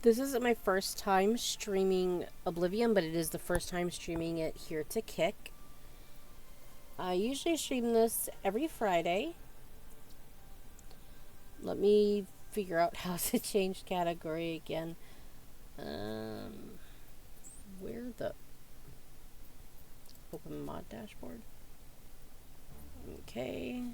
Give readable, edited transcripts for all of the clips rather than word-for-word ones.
This isn't my first time streaming Oblivion, but it is the first time streaming it here to Kick. I usually stream this every Friday. Let me figure out how to change category again. Where the open mod dashboard? Okay. Okay.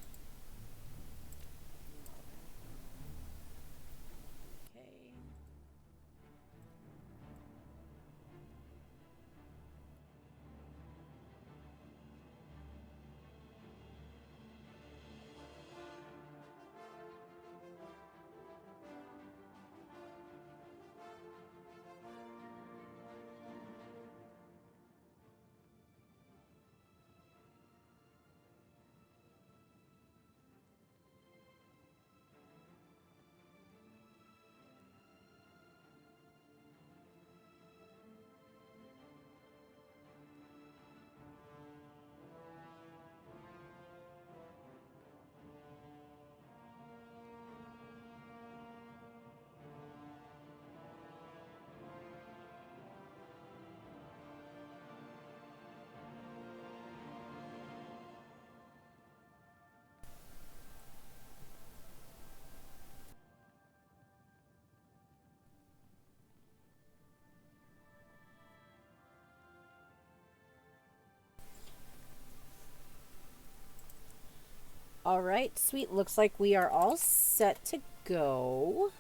Alright, sweet. Looks like we are all set to go.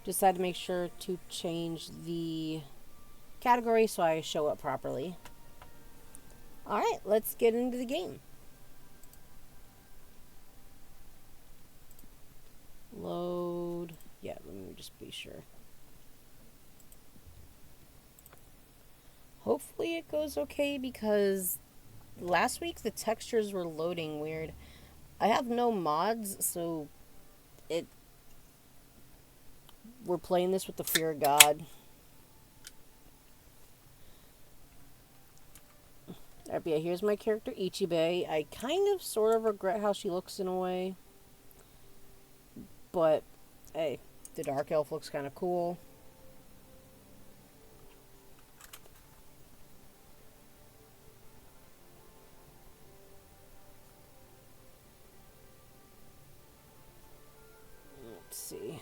Decided to make sure to change the category so I show up properly. Alright, let's get into the game. Load. Yeah, let me just be sure. Hopefully it goes okay because last week the textures were loading weird. I have no mods, so we're playing this with the fear of God. Alright, yeah, here's my character Ichibe. I kind of sort of regret how she looks in a way. But hey, the dark elf looks kind of cool. Let's see.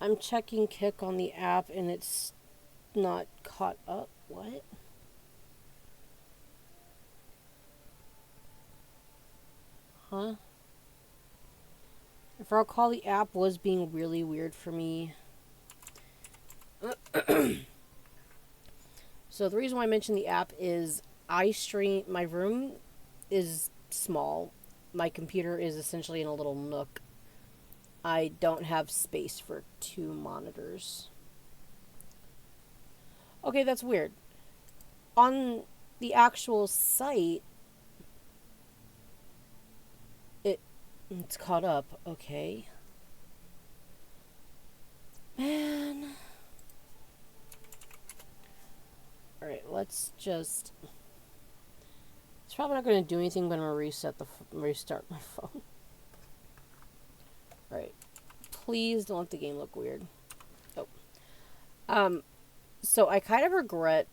I'm checking Kick on the app and it's not caught up. What? Huh? If I recall, the app was being really weird for me. So the reason why I mentioned the app is I stream. My room is small. My computer is essentially in a little nook. I don't have space for 2 monitors. Okay, that's weird. On the actual site, it's caught up. Okay. Man. Alright, let's just... It's probably not going to do anything, but I'm going to restart my phone. Alright. Please don't let the game look weird. Oh. So I kind of regret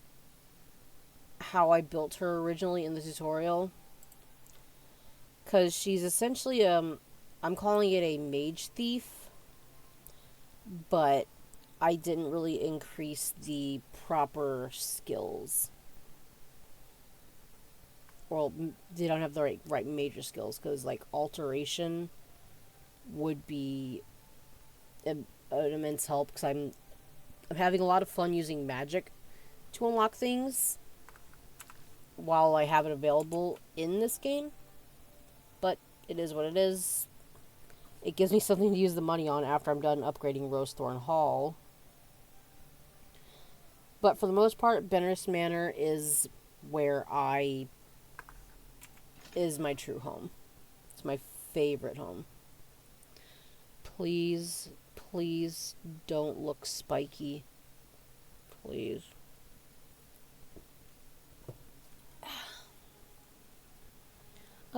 how I built her originally in the tutorial. Because she's essentially, I'm calling it a mage thief. But I didn't really increase the proper skills. Well, they don't have the right major skills, because, like, alteration would be an immense help, because I'm having a lot of fun using magic to unlock things while I have it available in this game. But it is what it is. It gives me something to use the money on after I'm done upgrading Rosethorn Hall. But for the most part, Benris Manor is where is my true home. It's my favorite home. Please, please don't look spiky. Please.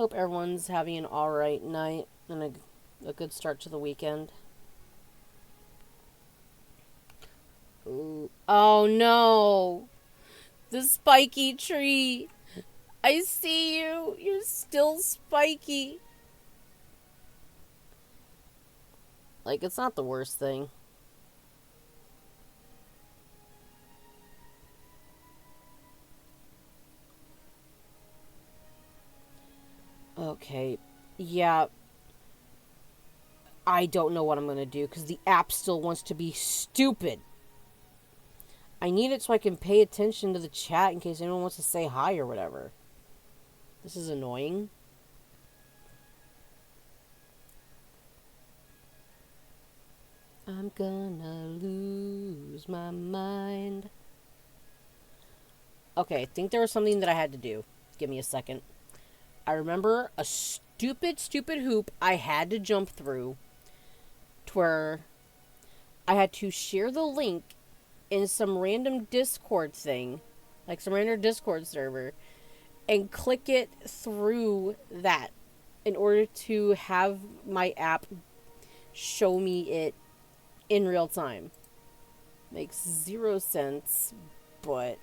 Hope everyone's having an alright night and a good start to the weekend. Ooh. Oh no! The spiky tree! I see you! You're still spiky! Like, it's not the worst thing. Okay. Yeah. I don't know what I'm gonna do because the app still wants to be stupid. I need it so I can pay attention to the chat in case anyone wants to say hi or whatever. This is annoying. I'm gonna lose my mind. Okay, I think there was something that I had to do. Give me a second. I remember a stupid hoop I had to jump through to where I had to share the link in some random Discord thing, like some random Discord server, and click it through that in order to have my app show me it in real time. Makes zero sense, but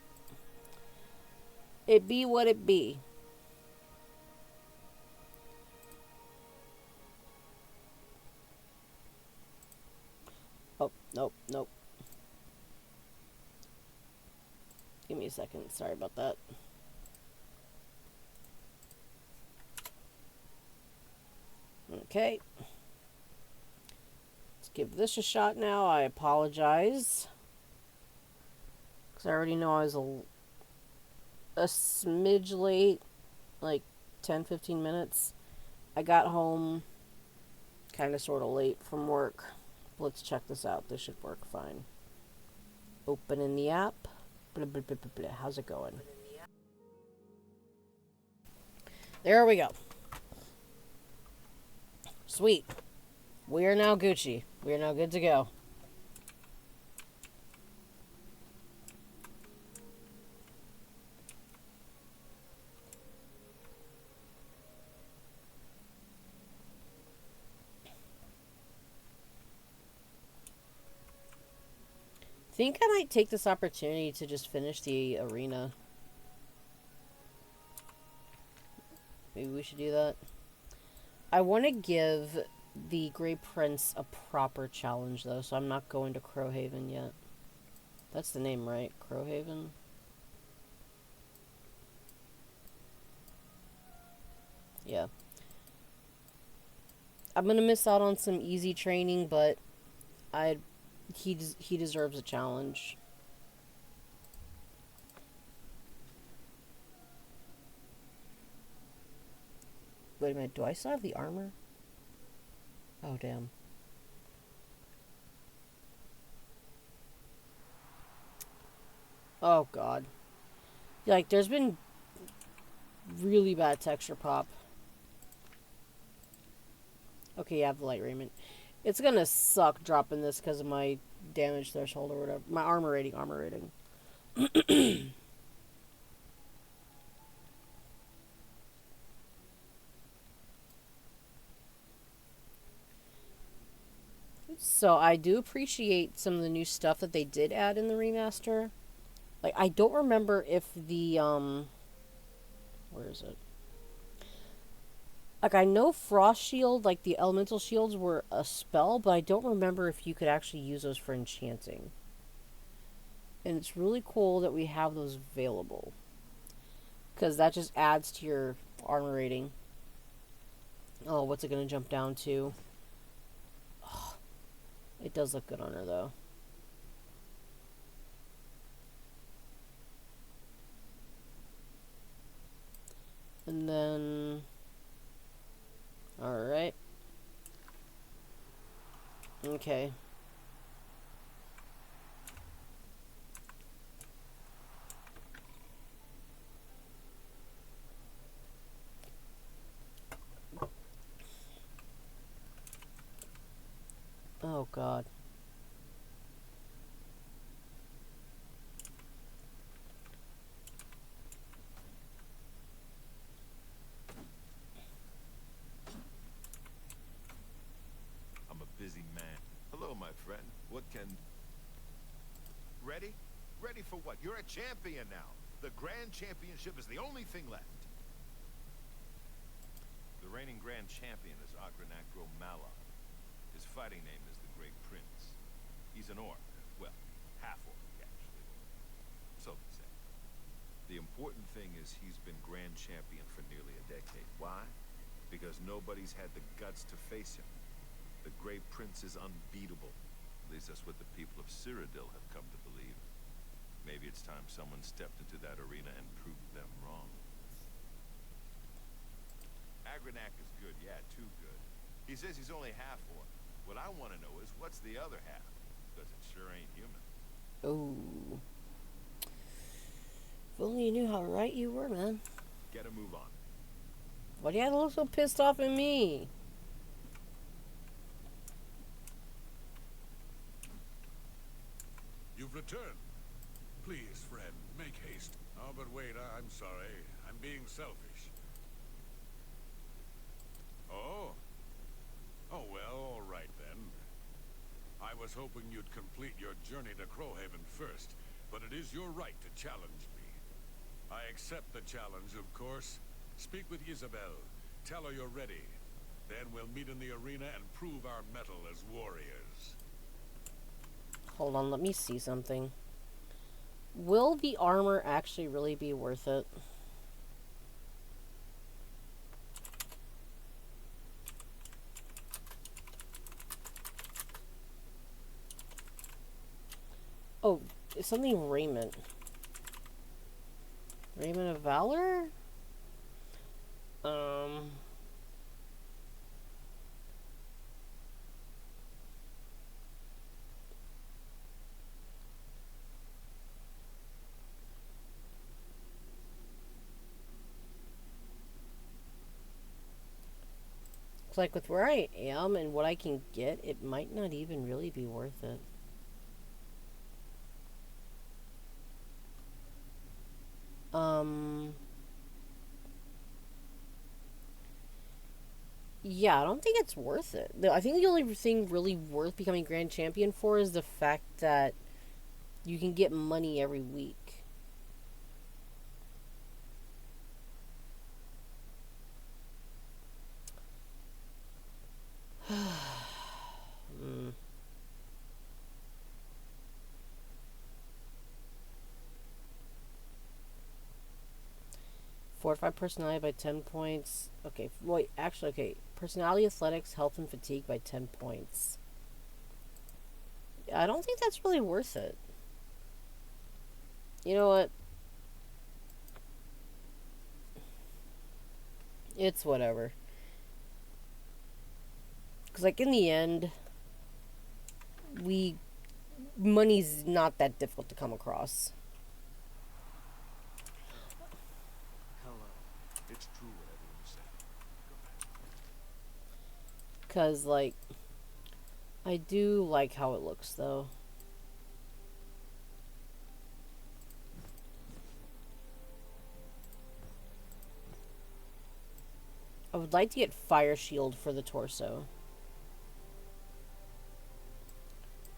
it be what it be. Oh, nope. Give me a second. Sorry about that. Okay. Let's give this a shot now. I apologize. Because I already know I was a smidge late. Like 10-15 minutes. I got home kind of sort of late from work. Let's check this out. This should work fine. Opening the app. Blah, blah, blah, blah, blah. How's it going? There we go. Sweet. We are now Gucci. We are now good to go. I think I might take this opportunity to just finish the arena. Maybe we should do that. I want to give the Grey Prince a proper challenge, though, so I'm not going to Crowhaven yet. That's the name, right? Crowhaven? Yeah. I'm gonna miss out on some easy training, but he deserves a challenge. Wait a minute, do I still have the armor? Oh, damn. Oh, God. Like, there's been really bad texture pop. Okay, I have the light raiment. It's gonna suck dropping this because of my damage threshold or whatever. My armor rating. So I do appreciate some of the new stuff that they did add in the remaster. Like, I don't remember if the, where is it? Like, I know Frost Shield, like the elemental shields were a spell, but I don't remember if you could actually use those for enchanting. And it's really cool that we have those available. Because that just adds to your armor rating. Oh, what's it going to jump down to? Oh, it does look good on her, though. And then... Alright. Okay. Oh, God. Can... Ready? Ready for what? You're a champion now. The Grand Championship is the only thing left. The reigning Grand Champion is Agranacro Malon. His fighting name is the Great Prince. He's an orc. Well, half-orc, actually. So they say. The important thing is he's been Grand Champion for nearly a decade. Why? Because nobody's had the guts to face him. The Great Prince is unbeatable. At least that's what the people of Cyrodiil have come to believe. Maybe it's time someone stepped into that arena and proved them wrong. Agranac is good, yeah, too good. He says he's only half-orc. What I want to know is, what's the other half? Because it sure ain't human. Oh. If only you knew how right you were, man. Get a move on. Why do you have to look so pissed off at me? You've returned. Please, friend, make haste. Oh, but wait, I'm sorry. I'm being selfish. Oh? Oh, well, all right then. I was hoping you'd complete your journey to Crowhaven first, but it is your right to challenge me. I accept the challenge, of course. Speak with Isabel. Tell her you're ready. Then we'll meet in the arena and prove our mettle as warriors. Hold on, let me see something. Will the armor actually really be worth it? Oh, it's something raiment. Raiment of Valor? Like with where I am and what I can get, it might not even really be worth it. Yeah, I don't think it's worth it. I think the only thing really worth becoming Grand Champion for is the fact that you can get money every week. Fortify personality by 10 points. Okay, wait, actually, okay. Personality, athletics, health, and fatigue by 10 points. I don't think that's really worth it. You know what? It's whatever. Because, like, in the end, money's not that difficult to come across. Hello. It's true what everyone said. Because, like, I do like how it looks, though. I would like to get Fire Shield for the torso.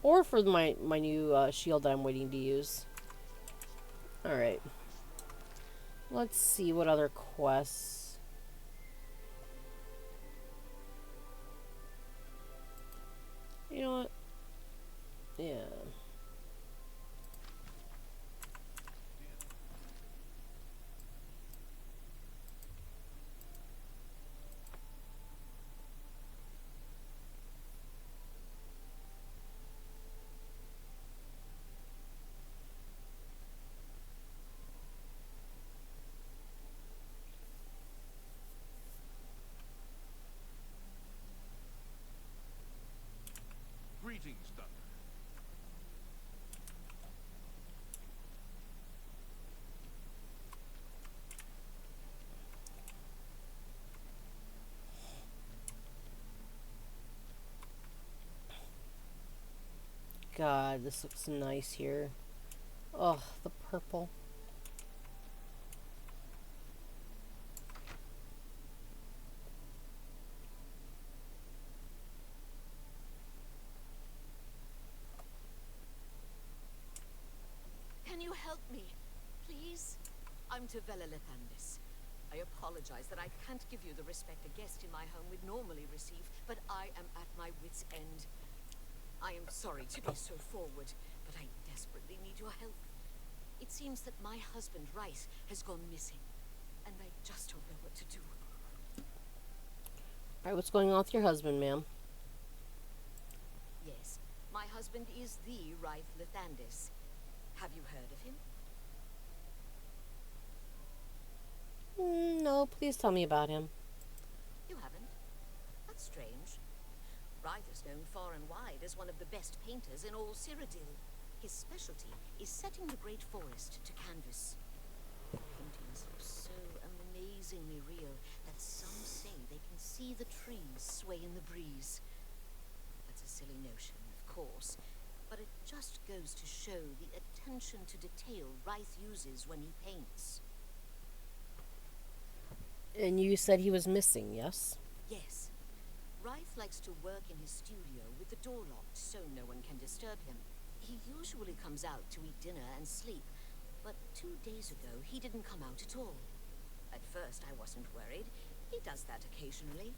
Or for my new shield that I'm waiting to use. Alright. Let's see what other quests. You know what? Yeah. Greetings, Doctor. God, this looks nice here. Oh, the purple. help me? Please? I'm Tavella Lethandis. I apologize that I can't give you the respect a guest in my home would normally receive, but I am at my wit's end. I am sorry to be so forward, but I desperately need your help. It seems that my husband, Rice, has gone missing, and I just don't know what to do. Alright, what's going on with your husband, ma'am? Yes, my husband is the Rice Lethandis. Have you heard of him? No, please tell me about him. You haven't? That's strange. Ryth is known far and wide as one of the best painters in all Cyrodiil. His specialty is setting the Great Forest to canvas. The paintings look so amazingly real that some say they can see the trees sway in the breeze. That's a silly notion, of course, but it just goes to show the attention to detail Ryth uses when he paints. And you said he was missing, yes? Yes. Ryth likes to work in his studio with the door locked so no one can disturb him. He usually comes out to eat dinner and sleep, but 2 days ago he didn't come out at all. At first I wasn't worried. He does that occasionally.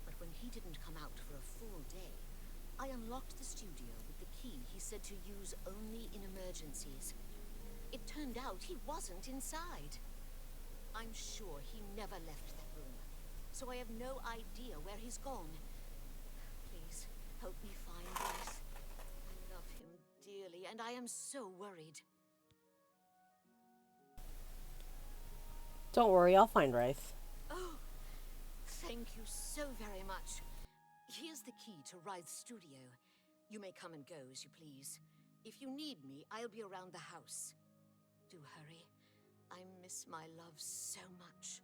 But when he didn't come out for a full day, I unlocked the studio with the key he said to use only in emergencies. It turned out he wasn't inside. I'm sure he never left that room, so I have no idea where he's gone. Please, help me find Ryth. I love him dearly, and I am so worried. Don't worry, I'll find Ryth. Oh, thank you so very much. Here's the key to Ryth's studio. You may come and go as you please. If you need me, I'll be around the house. Do hurry. I miss my love so much.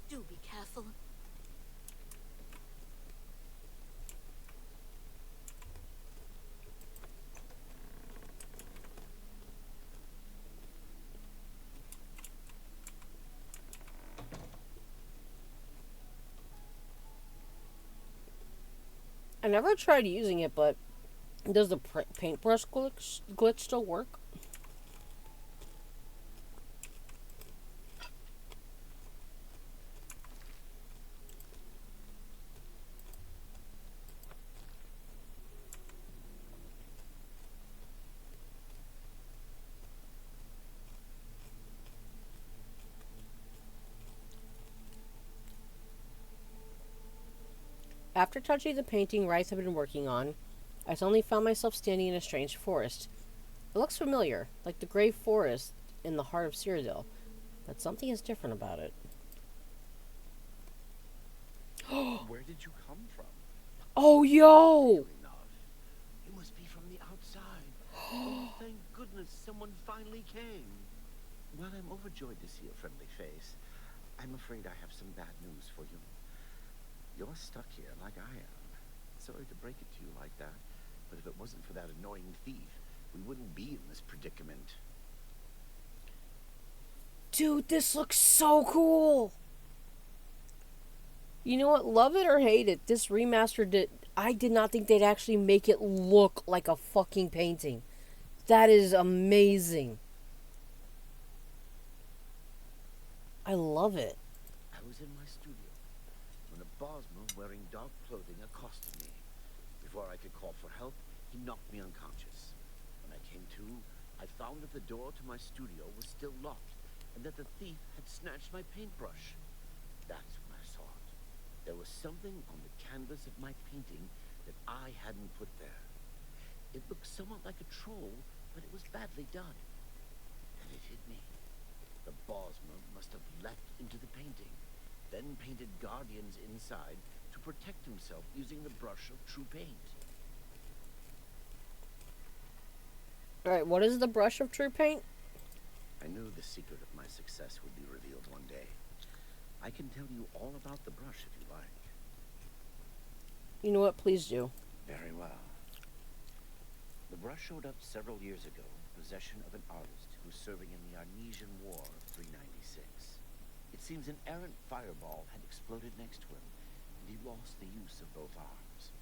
Do be careful. I never tried using it, but does the paintbrush glitch still work? After touching the painting Ryth had been working on, I suddenly found myself standing in a strange forest. It looks familiar, like the Grey Forest in the heart of Cyrodiil, but something is different about it. Where did you come from? Oh, yo! Enough. You must be from the outside. Oh, thank goodness someone finally came. While I'm overjoyed to see a friendly face, I'm afraid I have some bad news for you. You're stuck here like I am. Sorry to break it to you like that, but if it wasn't for that annoying thief, we wouldn't be in this predicament. Dude, this looks so cool! You know what? Love it or hate it, this remaster I did not think they'd actually make it look like a fucking painting. That is amazing. I love it. I was in my studio when a Bosmer wearing dark clothing accosted me. Before I could call for help, he knocked me unconscious. When I came to, I found that the door to my studio was still locked, and that the thief had snatched my paintbrush. That's when I saw it. There was something on the canvas of my painting that I hadn't put there. It looked somewhat like a troll, but it was badly done. And it hit me. The Bosmer must have leapt into the painting, then painted guardians inside to protect himself using the brush of true paint. Alright, what is the brush of true paint? I knew the secret of my success would be revealed one day. I can tell you all about the brush if you like. You know what? Please do. Very well. The brush showed up several years ago in the possession of an artist who was serving in the Arnesian War of 396. It seems an errant fireball had exploded next to him, and he lost the use of both arms.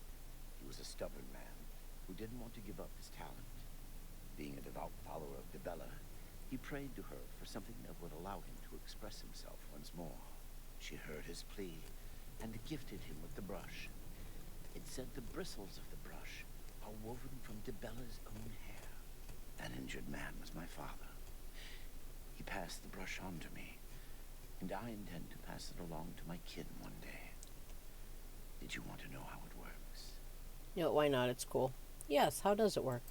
He was a stubborn man who didn't want to give up his talent. Being a devout follower of Dibella, he prayed to her for something that would allow him to express himself once more. She heard his plea and gifted him with the brush. It said the bristles of the brush are woven from Dibella's own hair. That injured man was my father. He passed the brush on to me, and I intend to pass it along to my kid one day. Did you want to know how it works? No, why not? It's cool. Yes, how does it work?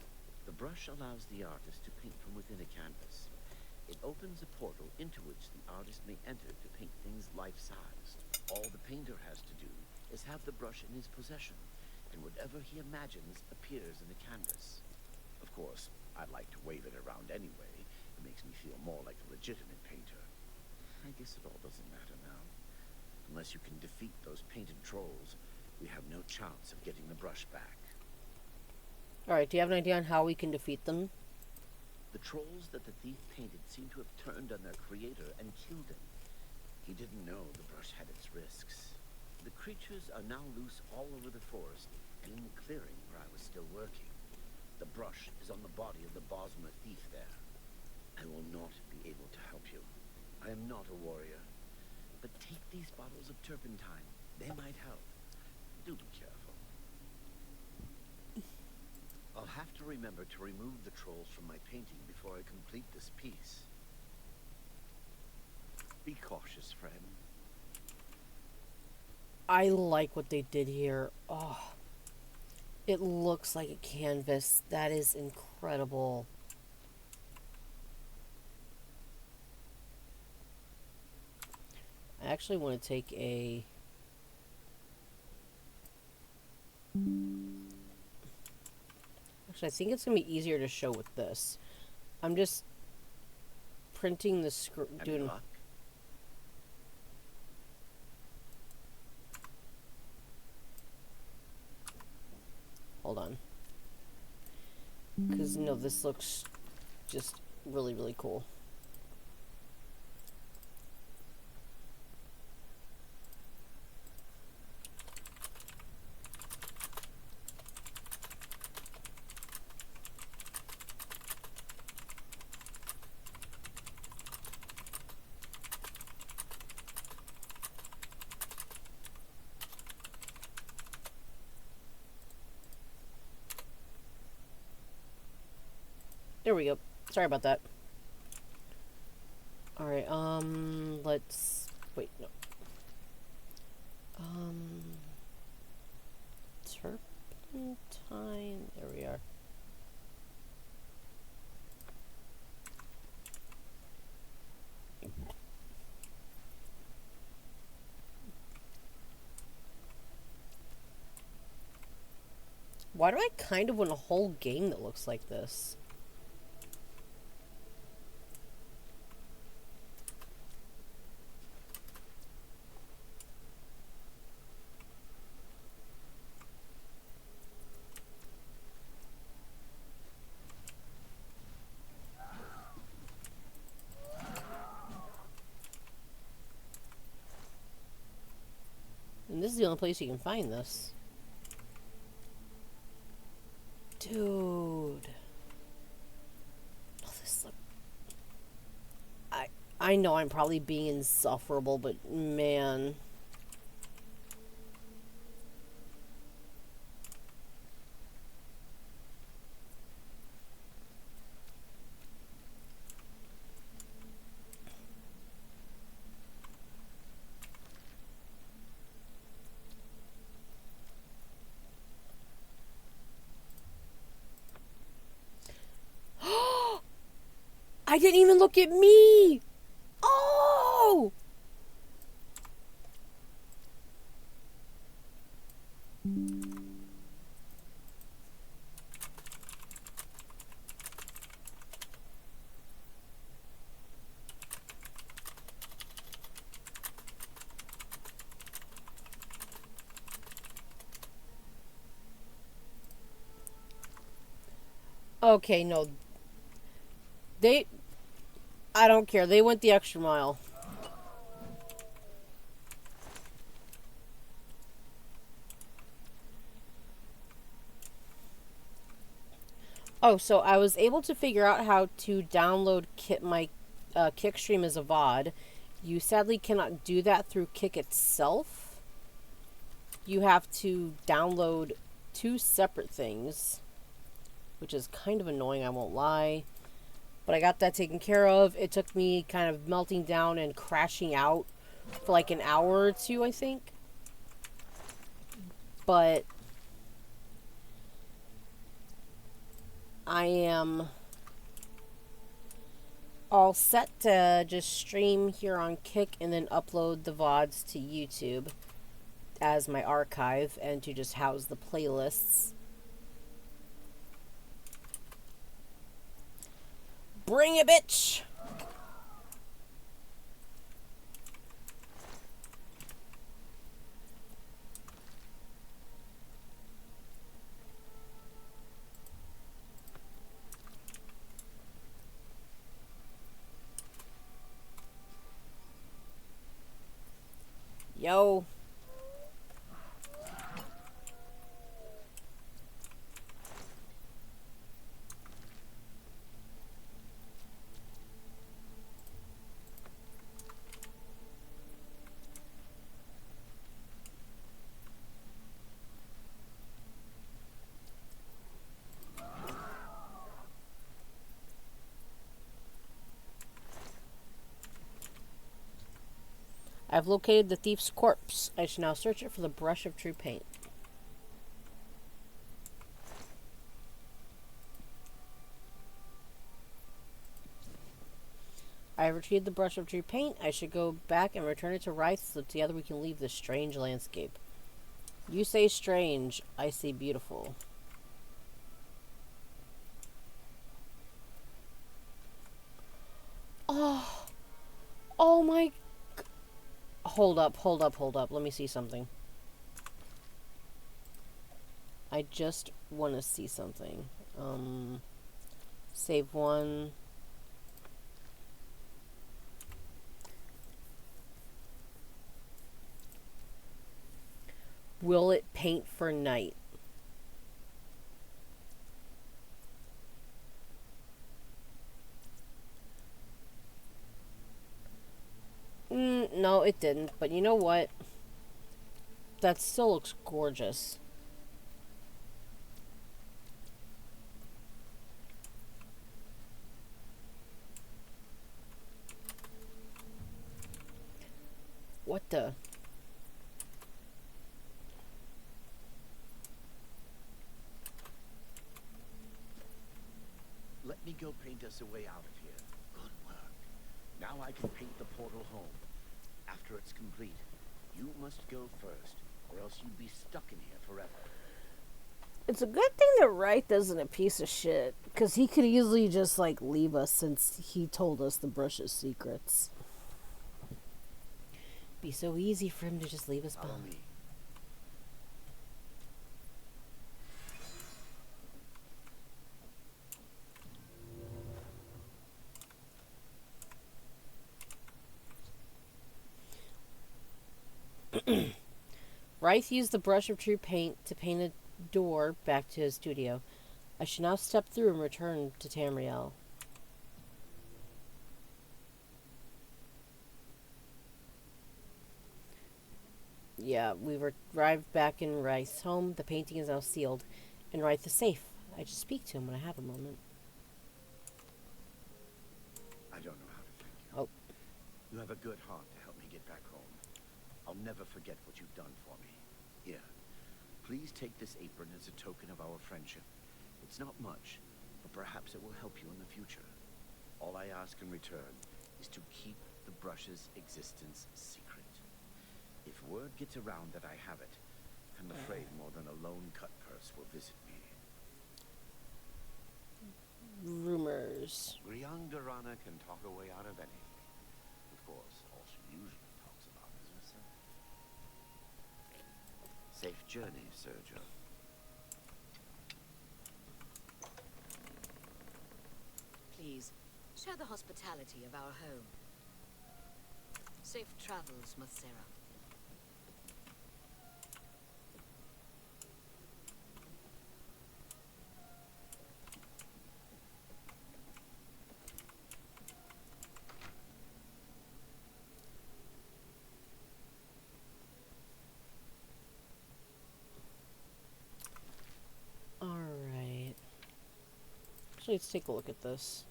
The brush allows the artist to paint from within a canvas. It opens a portal into which the artist may enter to paint things life-sized. All the painter has to do is have the brush in his possession, and whatever he imagines appears in the canvas. Of course, I'd like to wave it around anyway. It makes me feel more like a legitimate painter. I guess it all doesn't matter now. Unless you can defeat those painted trolls, we have no chance of getting the brush back. Alright, do you have an idea on how we can defeat them? The trolls that the thief painted seem to have turned on their creator and killed him. He didn't know the brush had its risks. The creatures are now loose all over the forest and in the clearing where I was still working. The brush is on the body of the Bosma thief there. I will not be able to help you. I am not a warrior. But take these bottles of turpentine. They might help. Do be careful. I'll have to remember to remove the trolls from my painting before I complete this piece. Be cautious, friend. I like what they did here. Oh, it looks like a canvas. That is incredible. I actually want to take a... Actually, I think it's going to be easier to show with this. I'm just printing the script, doing... luck? Hold on. Because, no, this looks just really, really cool. There we go. Sorry about that. Alright, let's... Wait, no. Turpentine... There we are. Why do I kind of want a whole game that looks like this? And this is the only place you can find this. Dude. Oh, this look... I know I'm probably being insufferable, but man... I didn't even look at me! Oh! Okay, no. They... I don't care. They went the extra mile. Oh, so I was able to figure out how to download my Kick stream as a VOD. You sadly cannot do that through Kick itself. You have to download two separate things, which is kind of annoying, I won't lie. But I got that taken care of. It took me kind of melting down and crashing out for like an hour or two, I think. But I am all set to just stream here on Kick and then upload the VODs to YouTube as my archive and to just house the playlists. Bring it, bitch! Yo. I've located the thief's corpse. I should now search it for the brush of true paint. I have retrieved the brush of true paint. I should go back and return it to Rice so together we can leave this strange landscape. You say strange, I say beautiful. Oh, oh my... Hold up. Let me see something. I just want to see something. Save one. Will it paint for night? No, it didn't. But you know what? That still looks gorgeous. What the? Let me go paint us a way out of here. Good work. Now I can paint the portal home. After it's complete, you must go first, or else you'd be stuck in here forever. It's a good thing that Wright isn't a piece of shit, because he could easily just, like, leave us since he told us the brush's secrets. Be so easy for him to just leave us Follow behind. me. Rice used the brush of true paint to paint a door back to his studio. I should now step through and return to Tamriel. Yeah, we've arrived back in Rice's home. The painting is now sealed, and Rice is safe. I just speak to him when I have a moment. I don't know how to thank you. Oh. You have a good heart to help me get back home. I'll never forget what you've done for me. Here, please take this apron as a token of our friendship. It's not much, but perhaps it will help you in the future. All I ask in return is to keep the brush's existence secret. If word gets around that I have it, I'm afraid more than a lone cut purse will visit me. Rumors. Griang Durana can talk her way out of anything. Of course, all she usually talks about is herself. Safe journey, Sergio. Share the hospitality of our home. Safe travels, Mathera. Alright. Actually, let's take a look at this.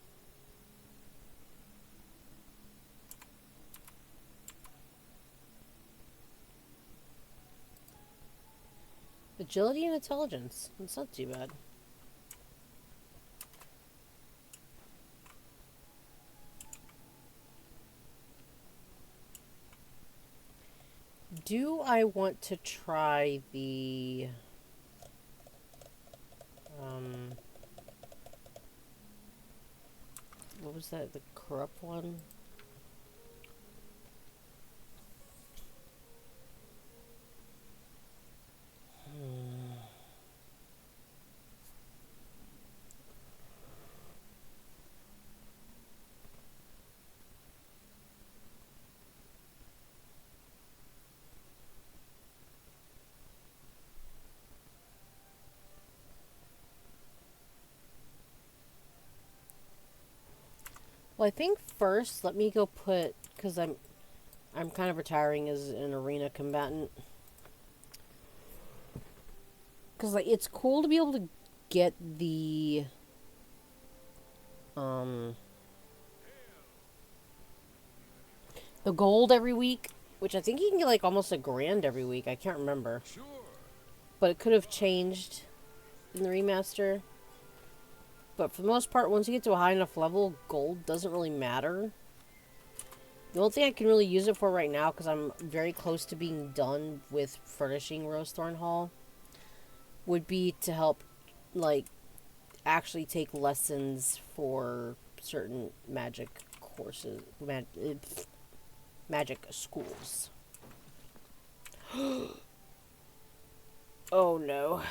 Agility and intelligence. It's not too bad. Do I want to try the... what was that? The corrupt one? Well, I think first, let me go put... Because I'm kind of retiring as an arena combatant. Because, like, it's cool to be able to get the... the gold every week. Which I think you can get, like, almost $1,000 every week. I can't remember. Sure. But it could have changed in the remaster. But for the most part, once you get to a high enough level, gold doesn't really matter. The only thing I can really use it for right now, because I'm very close to being done with furnishing Rosethorn Hall, would be to help, like, actually take lessons for certain magic courses, magic schools. Oh no.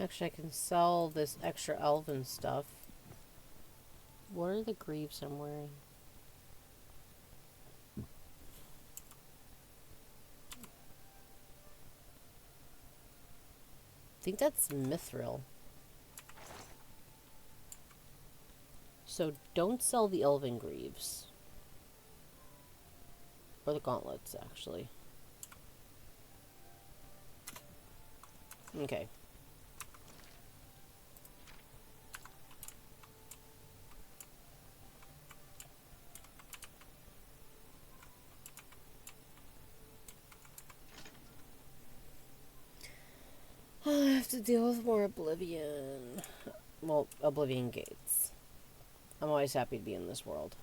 Actually, I can sell this extra elven stuff. What are the greaves I'm wearing? I think that's mithril. So don't sell the elven greaves. Or the gauntlets, actually. Okay. I have to deal with more Oblivion. Well, Oblivion gates. I'm always happy to be in this world.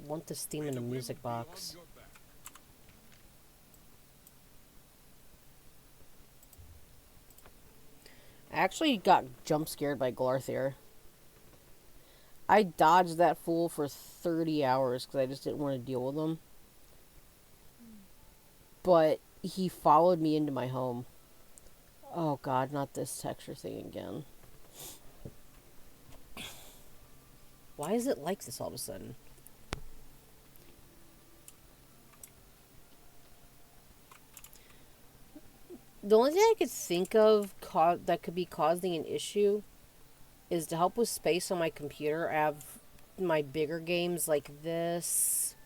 Want the Steam in a music box. I actually got jump scared by Glarthier. I dodged that fool for 30 hours because I just didn't want to deal with him. But he followed me into my home. Oh god, not this texture thing again. Why is it like this all of a sudden? The only thing I could think of that could be causing an issue is to help with space on my computer. I have my bigger games like this,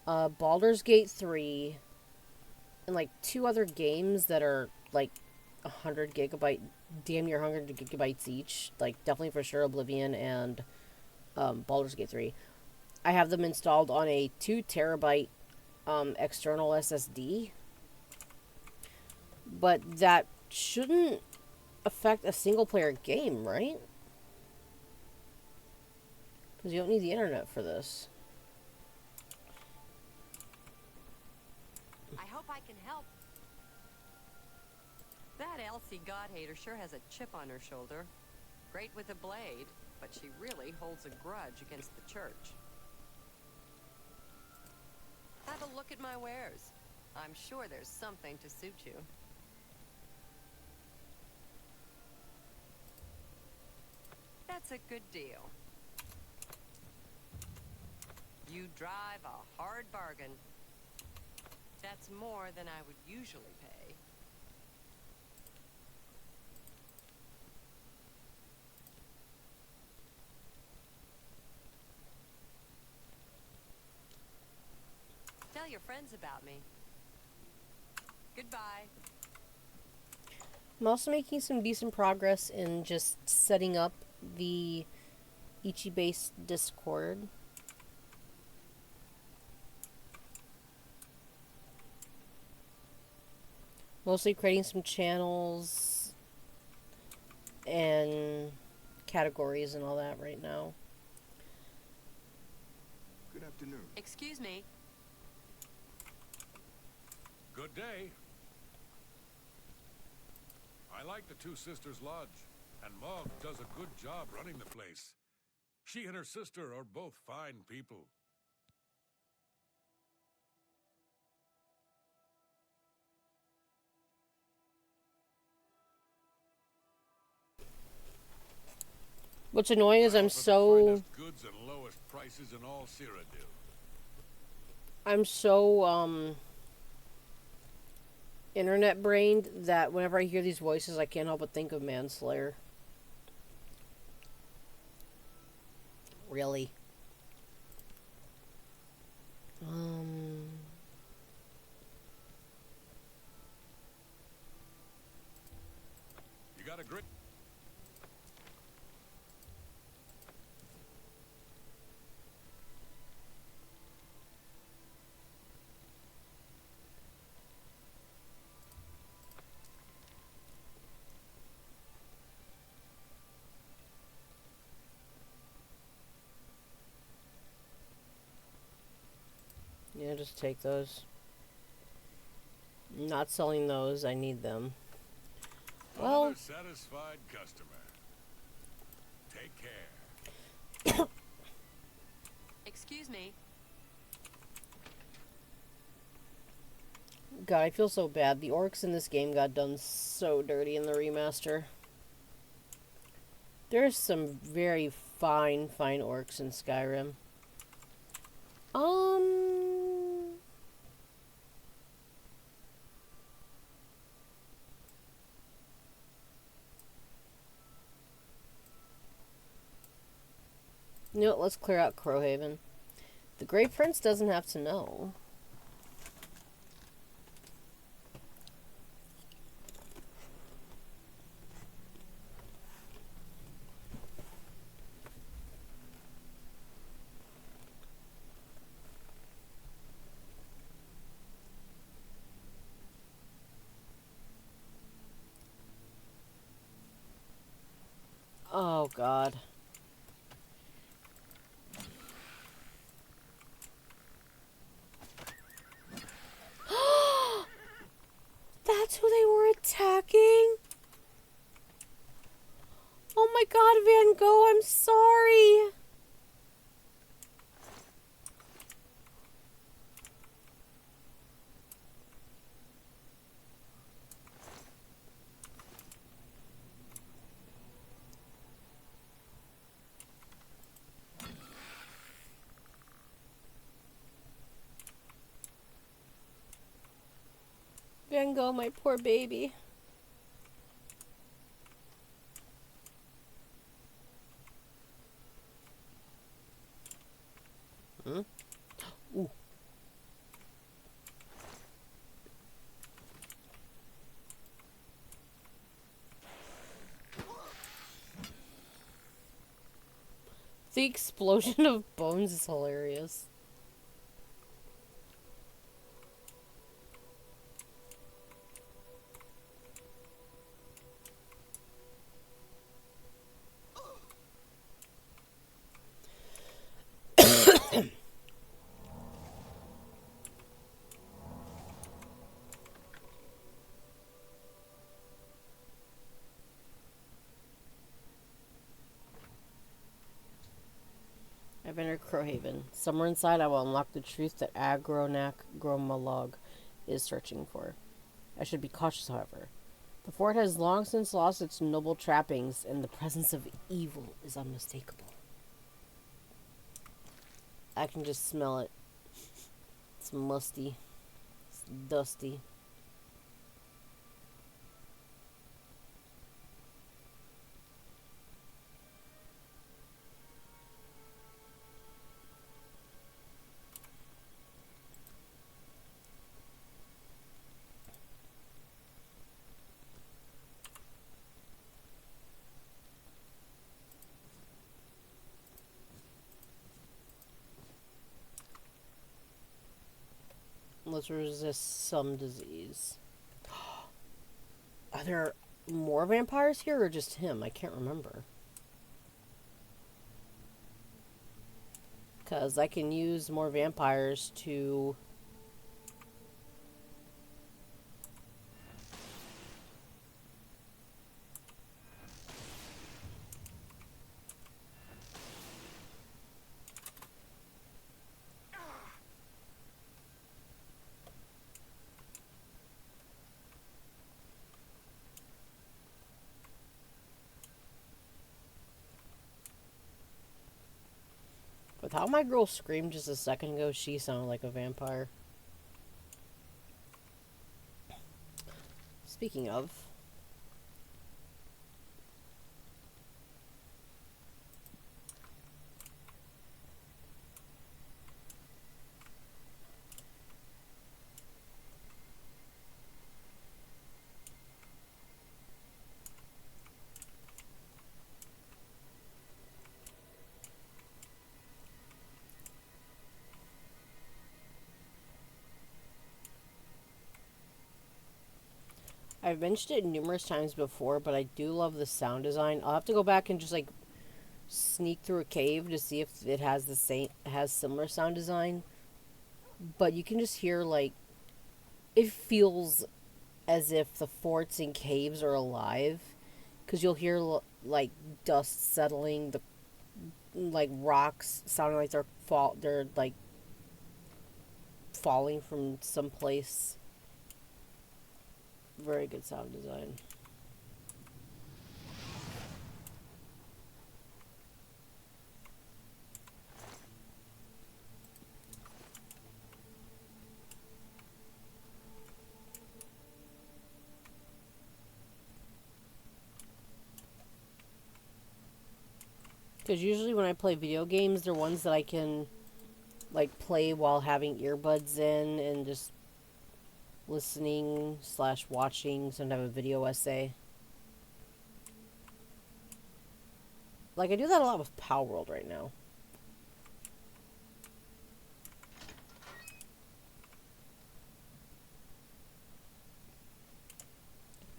Baldur's Gate 3, and like two other games that are like 100 gigabyte, damn near 100 gigabytes each. Like, definitely for sure Oblivion and Baldur's Gate 3. I have them installed on a 2 terabyte external SSD, but that shouldn't affect a single player game, right? Because you don't need the internet for this. I hope I can help. That Elsie God-hater sure has a chip on her shoulder. Great with a blade, but she really holds a grudge against the church. Have a look at my wares. I'm sure there's something to suit you. That's a good deal. You drive a hard bargain. That's more than I would usually pay. Tell your friends about me. Goodbye. I'm also making some decent progress in just setting up the Ichi-based Discord. Mostly creating some channels and categories and all that right now. Good afternoon. Excuse me. Good day. I like the Two Sisters Lodge, and Mog does a good job running the place. She and her sister are both fine people. What's annoying is I I'm offer the so finest goods and lowest prices in all Cyrodiil. internet brained that whenever I hear these voices, I can't help but think of Manslayer. Really. You got a great... Yeah, just take those. Not selling those, I need them. Well, Another satisfied customer. Take care. Excuse me. God, I feel so bad. The orcs in this game got done so dirty in the remaster. There's some very fine orcs in Skyrim. You know what, let's clear out Crowhaven. The Great Prince doesn't have to know. Oh, God. That's who they were attacking? Oh my God, Van Gogh, I'm sorry. Van Gogh, my poor baby. Ooh. The explosion of bones is hilarious. I've entered Crowhaven. Somewhere inside, I will unlock the truth that Agronak Gromalog is searching for. I should be cautious, however. The fort has long since lost its noble trappings, and the presence of evil is unmistakable. I can just smell it. It's musty. It's dusty. Let's resist some disease. Are there more vampires here or just him? I can't remember. Because I can use more vampires to... With how my girl screamed just a second ago, she sounded like a vampire. Speaking of... I've mentioned it numerous times before, but I do love the sound design. I'll have to go back and just like sneak through a cave to see if it has the same similar sound design. But you can just hear like it feels as if the forts and caves are alive, because you'll hear like dust settling, the like rocks sounding like they're like falling from someplace. Very good sound design. Because usually when I play video games, they're ones that I can like play while having earbuds in and just listening / watching some type of video essay. Like I do that a lot with Power World right now.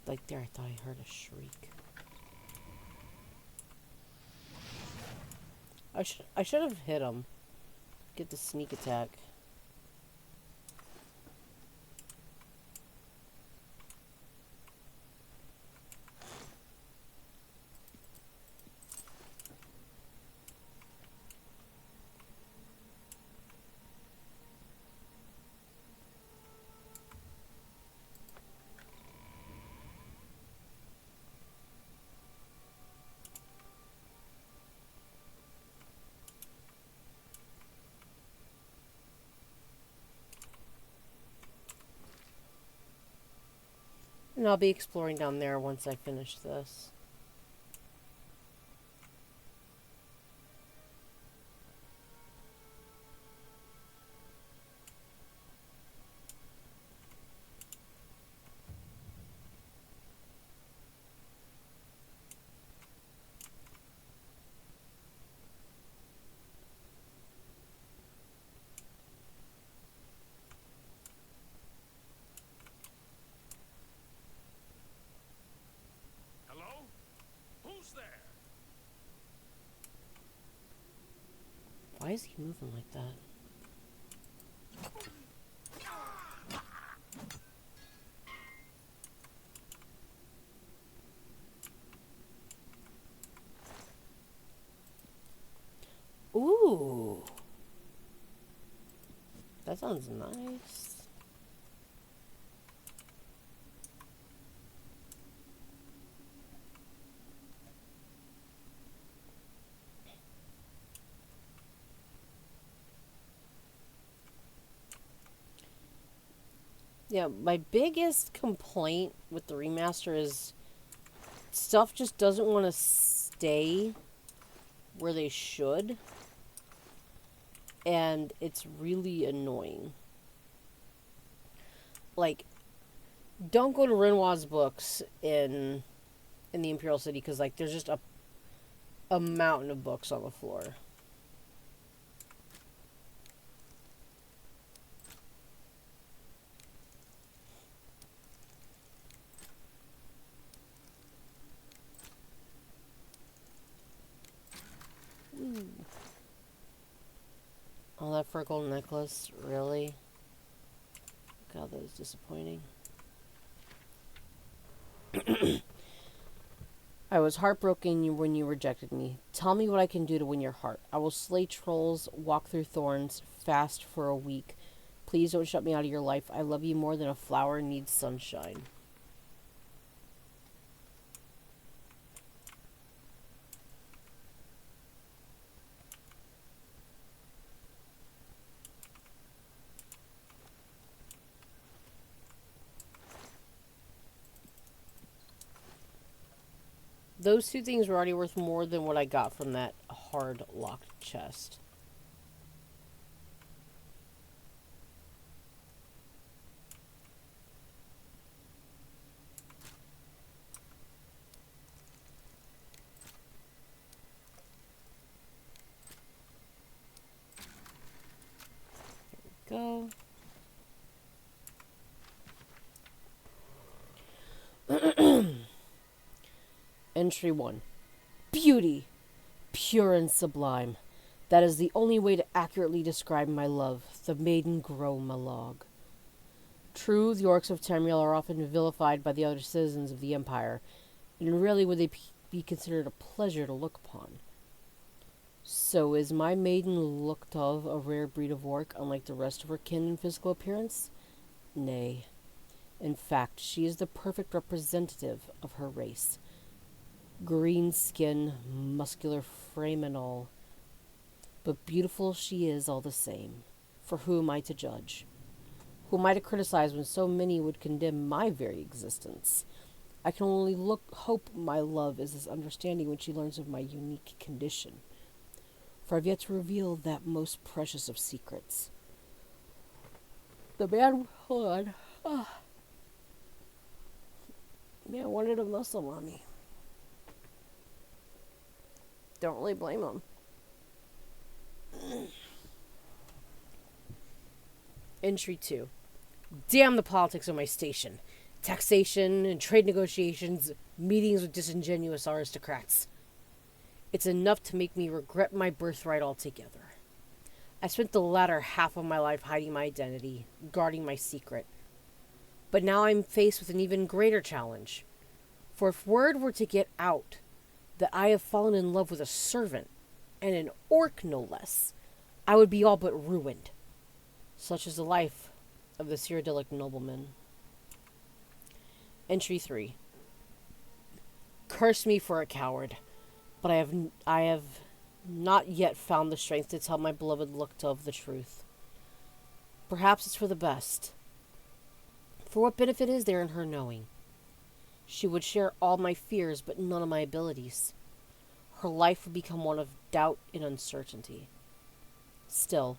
Like there, I thought I heard a shriek. I should have hit him. Get the sneak attack. And I'll be exploring down there once I finish this. is he moving like that? Ooh. That sounds nice. Yeah, my biggest complaint with the remaster is stuff just doesn't want to stay where they should. And it's really annoying. Like, don't go to Renoir's books in the Imperial City because, like, there's just a mountain of books on the floor. Ooh. Oh, that fur gold necklace, really? God, that was disappointing. I was heartbroken when you rejected me. Tell me what I can do to win your heart. I will slay trolls, walk through thorns, fast for a week. Please don't shut me out of your life. I love you more than a flower needs sunshine. Those two things were already worth more than what I got from that hard locked chest. Go. Entry 1. Beauty, pure and sublime. That is the only way to accurately describe my love, the maiden Gromalogue. True, the orcs of Tamriel are often vilified by the other citizens of the Empire, and rarely would they be considered a pleasure to look upon. So is my maiden looked of a rare breed of orc, unlike the rest of her kin in physical appearance? Nay. In fact, she is the perfect representative of her race. Green skin, muscular frame and all. But beautiful she is all the same. For who am I to judge? Who am I to criticize when so many would condemn my very existence? I can only hope my love is as understanding when she learns of my unique condition. For I've yet to reveal that most precious of secrets. The man, hold on. Oh. Man wanted a muscle mommy. Don't really blame him. Entry 2. Damn the politics of my station. Taxation and trade negotiations, meetings with disingenuous aristocrats. It's enough to make me regret my birthright altogether. I spent the latter half of my life hiding my identity, guarding my secret. But now I'm faced with an even greater challenge. For if word were to get out that I have fallen in love with a servant, and an orc no less, I would be all but ruined. Such is the life of the Cyrodiilic nobleman. Entry 3. Curse me for a coward, but I have not yet found the strength to tell my beloved Luktov the truth. Perhaps it's for the best. For what benefit is there in her knowing? She would share all my fears, but none of my abilities. Her life would become one of doubt and uncertainty. Still,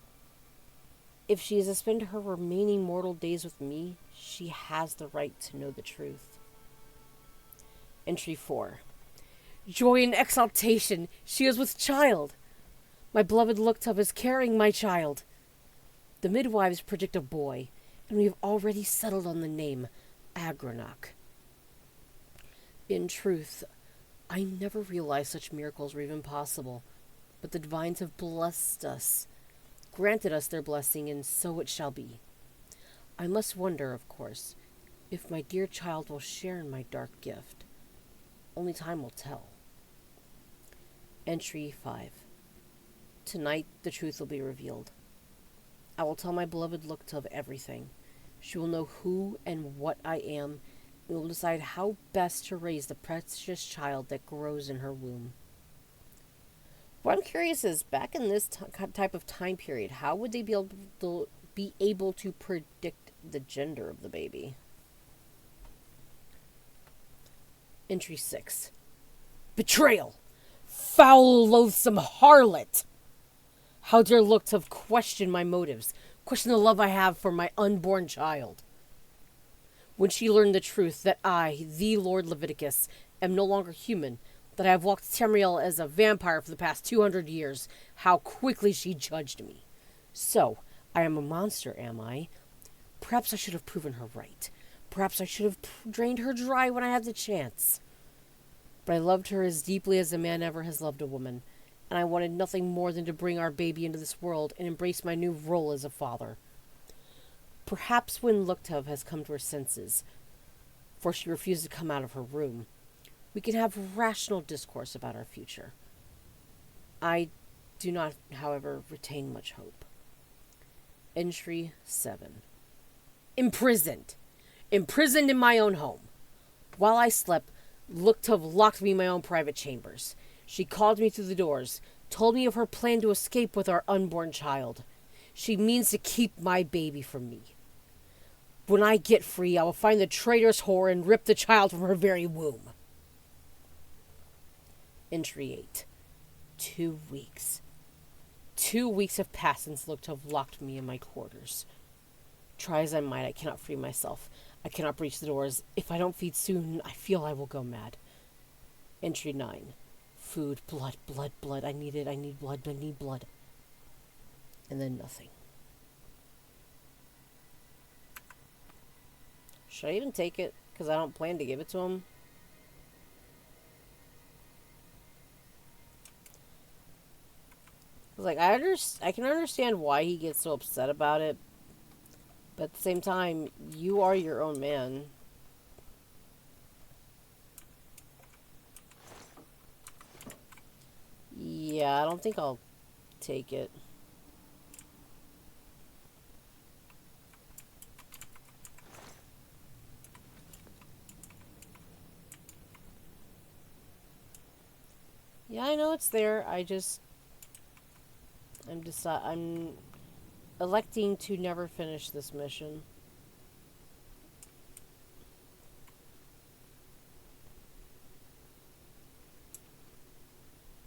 if she is to spend her remaining mortal days with me, she has the right to know the truth. Entry 4. Joy and exaltation! She is with child! My beloved Luktov is carrying my child! The midwives predict a boy, and we have already settled on the name, Agronach. In truth, I never realized such miracles were even possible, but the divines have blessed us, granted us their blessing, and so it shall be. I must wonder, of course, if my dear child will share in my dark gift. Only time will tell. Entry 5. Tonight the truth will be revealed. I will tell my beloved Lukta everything. She will know who and what I am, and will decide how best to raise the precious child that grows in her womb. What I'm curious is, back in this type of time period, how would they be able to predict the gender of the baby? Entry 6. Betrayal! Foul, loathsome harlot! How dare Lukta question my motives, question the love I have for my unborn child? When she learned the truth that I, the Lord Leviticus, am no longer human, that I have walked Tamriel as a vampire for the past 200 years, how quickly she judged me. So, I am a monster, am I? Perhaps I should have proven her right. Perhaps I should have drained her dry when I had the chance. But I loved her as deeply as a man ever has loved a woman, and I wanted nothing more than to bring our baby into this world and embrace my new role as a father. Perhaps when Luktev has come to her senses, for she refused to come out of her room, we can have rational discourse about our future. I do not, however, retain much hope. Entry 7. Imprisoned. Imprisoned in my own home. While I slept, Luktev locked me in my own private chambers. She called me through the doors, told me of her plan to escape with our unborn child. She means to keep my baby from me. When I get free, I will find the traitorous whore and rip the child from her very womb. Entry 8. 2 weeks. 2 weeks have passed since Luktev locked me in my quarters. Try as I might, I cannot free myself. I cannot breach the doors. If I don't feed soon, I feel I will go mad. Entry 9. Food, blood, blood, blood. I need it. I need blood. I need blood. And then nothing. Should I even take it? Because I don't plan to give it to him. Like, I can understand why he gets so upset about it. But at the same time, you are your own man. Yeah, I don't think I'll take it. Yeah, I know it's there. I'm electing to never finish this mission.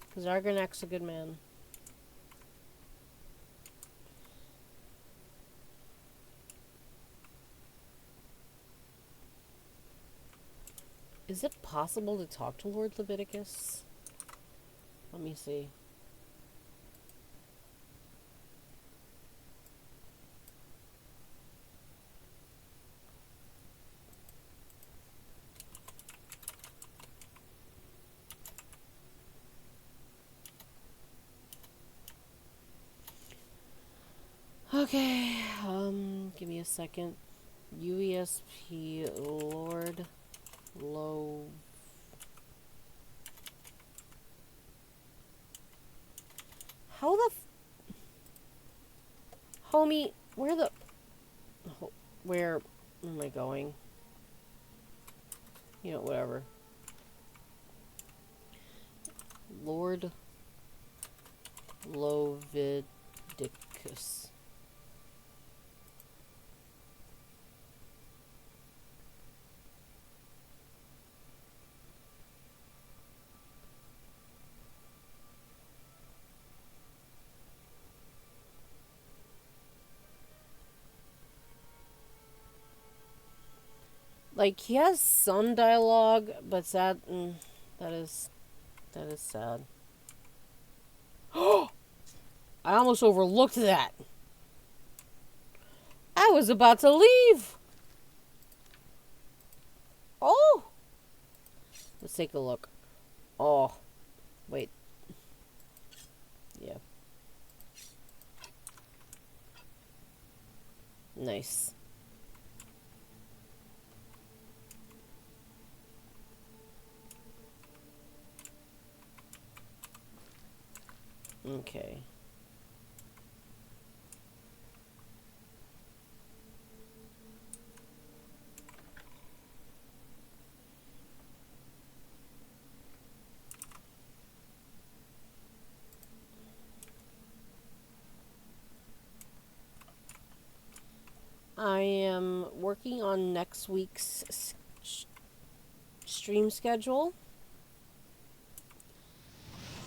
Because Argonac's a good man. Is it possible to talk to Lord Leviticus? Let me see. Okay, give me a second. UESP Lord Low. How the homie, where am I going? You know, whatever. Lord Lovidicus. Like, he has some dialogue, but that is sad. I almost overlooked that. I was about to leave. Oh! Let's take a look. Oh. Wait. Nice. Okay. I am working on next week's stream schedule.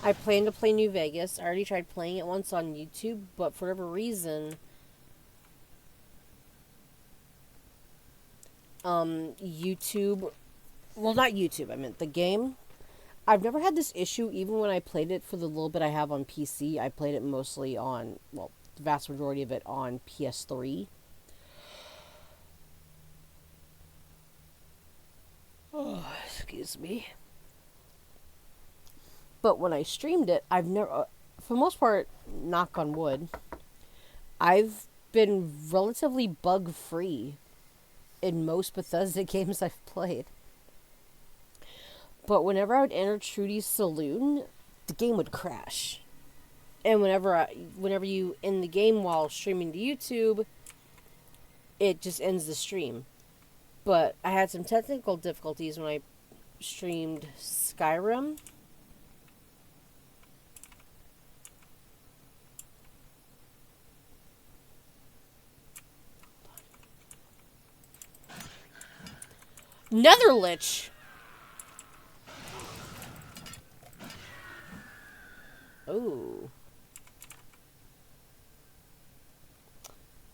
I plan to play New Vegas. I already tried playing it once on YouTube, but for whatever reason, YouTube, well, not YouTube, I meant the game. I've never had this issue even when I played it for the little bit I have on PC. I played it mostly on, well, the vast majority of it on PS3. Oh, excuse me. But when I streamed it, I've never, for the most part, knock on wood, I've been relatively bug free in most Bethesda games I've played. But whenever I would enter Trudy's saloon, the game would crash. And whenever you end the game while streaming to YouTube, it just ends the stream. But I had some technical difficulties when I streamed Skyrim. Netherlich! Oh.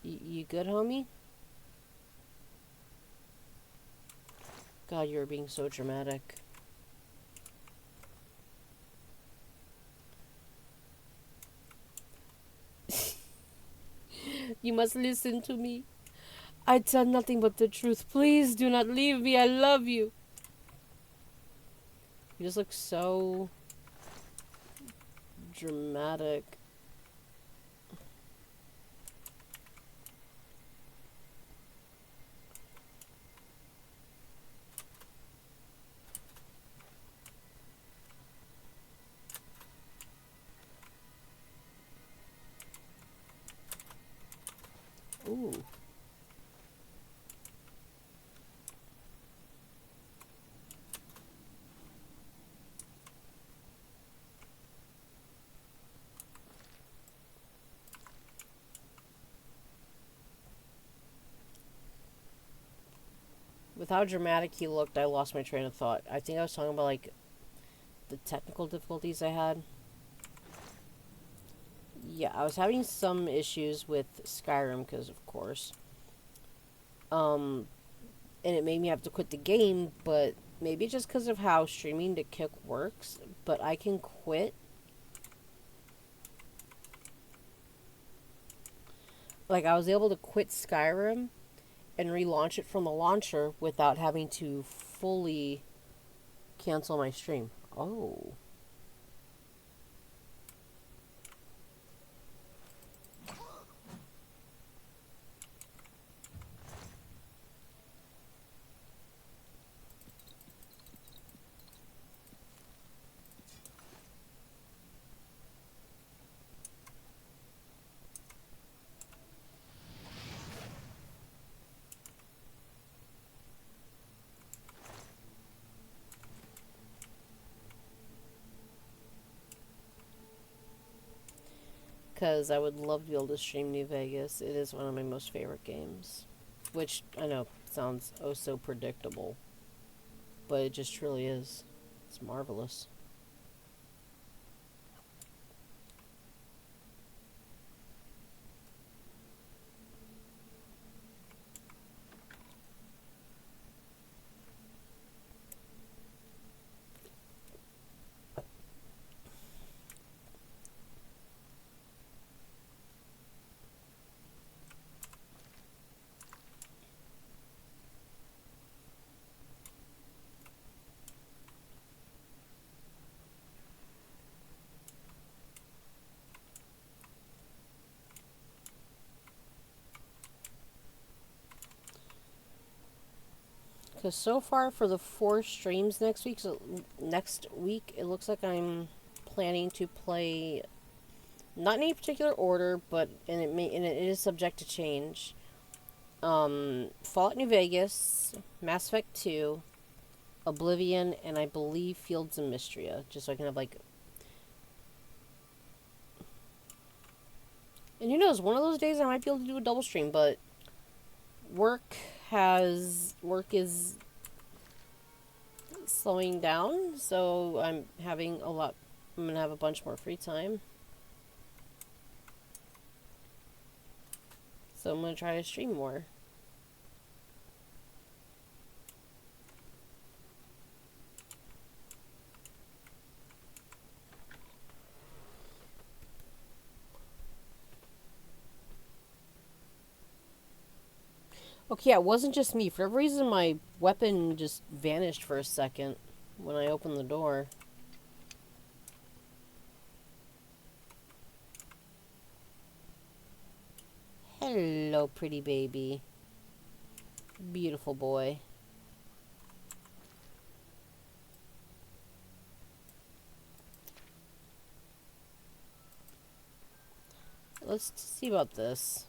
You good, homie? God, you're being so dramatic. You must listen to me. I tell nothing but the truth. Please do not leave me. I love you. You just look so dramatic. Ooh. With how dramatic he looked, I lost my train of thought. I think I was talking about, like, the technical difficulties I had. Yeah, I was having some issues with Skyrim, because, of course. And it made me have to quit the game, but maybe just because of how streaming to Kick works, but I can quit. Like, I was able to quit Skyrim and relaunch it from the launcher without having to fully cancel my stream. Oh. Because I would love to be able to stream New Vegas. It is one of my most favorite games. Which, I know, sounds oh so predictable. But it just truly is. It's marvelous. Because so far for the 4 streams next week, it looks like I'm planning to play, not in any particular order, but and it is subject to change. Fallout New Vegas, Mass Effect 2, Oblivion, and I believe Fields of Mystria, just so I can have like. And who knows? One of those days I might be able to do a double stream, but work is slowing down, so I'm gonna have a bunch more free time. So I'm gonna try to stream more. Okay, yeah, it wasn't just me. For whatever reason, my weapon just vanished for a second when I opened the door. Hello, pretty baby. Beautiful boy. Let's see about this.